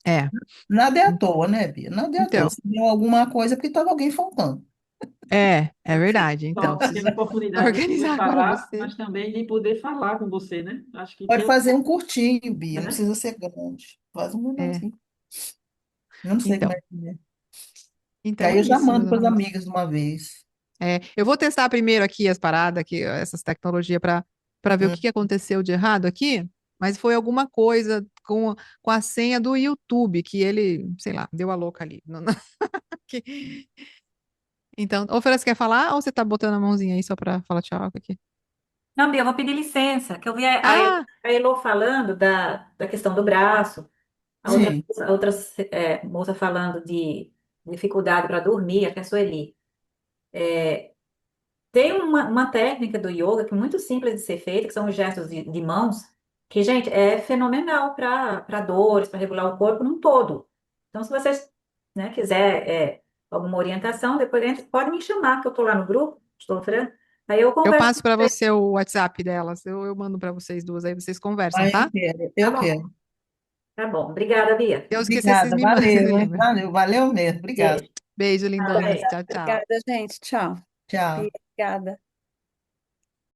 é. Nada é à toa, né, Bia? Nada é à toa. Então, Se deu alguma coisa, é porque estava alguém faltando. é verdade. Então, Só tendo preciso oportunidade de poder organizar agora falar, você. mas também de poder falar com você, né? Acho que Pode ter, fazer um curtinho, Bia, não né? precisa ser grande. Faz um É, menorzinho. Eu não sei como então, é que é. Que então aí é eu já isso, mando meus para as amores. amigas de uma vez. Eu vou testar primeiro aqui as paradas, aqui, essas tecnologias, para ver o Hum. que aconteceu de errado aqui, mas foi alguma coisa com a senha do YouTube, que ele, sei lá, deu a louca ali. Que- Então, ou você quer falar, ou você tá botando a mãozinha aí só para falar tchau aqui? Não, Bia, eu vou pedir licença, que eu vi Ah, a Elô falando da questão do braço, Sim. a outra moça falando de dificuldade para dormir, acho que é a Sueli. Tem uma técnica do yoga que é muito simples de ser feita, que são os gestos de mãos, que, gente, é fenomenal para dores, para regular o corpo num todo. Então, se vocês, né, quiser alguma orientação, depois pode me chamar, que eu estou lá no grupo, estou oferecendo. Aí eu eu converso passo com para vocês, você o WhatsApp delas, eu mando para vocês duas, aí vocês conversam, Ah, eu tá? quero, tá eu bom? quero. Tá bom. Obrigada, Bia. Se eu esquecer, vocês Obrigada, me mandam, vocês me valeu, hein? lembram. Valeu, valeu mesmo. Obrigada. Beijo. Beijo, Tchau, lindonas. beijo. Obrigada, Tchau, tchau. obrigada, gente. Tchau. Tchau. Obrigada.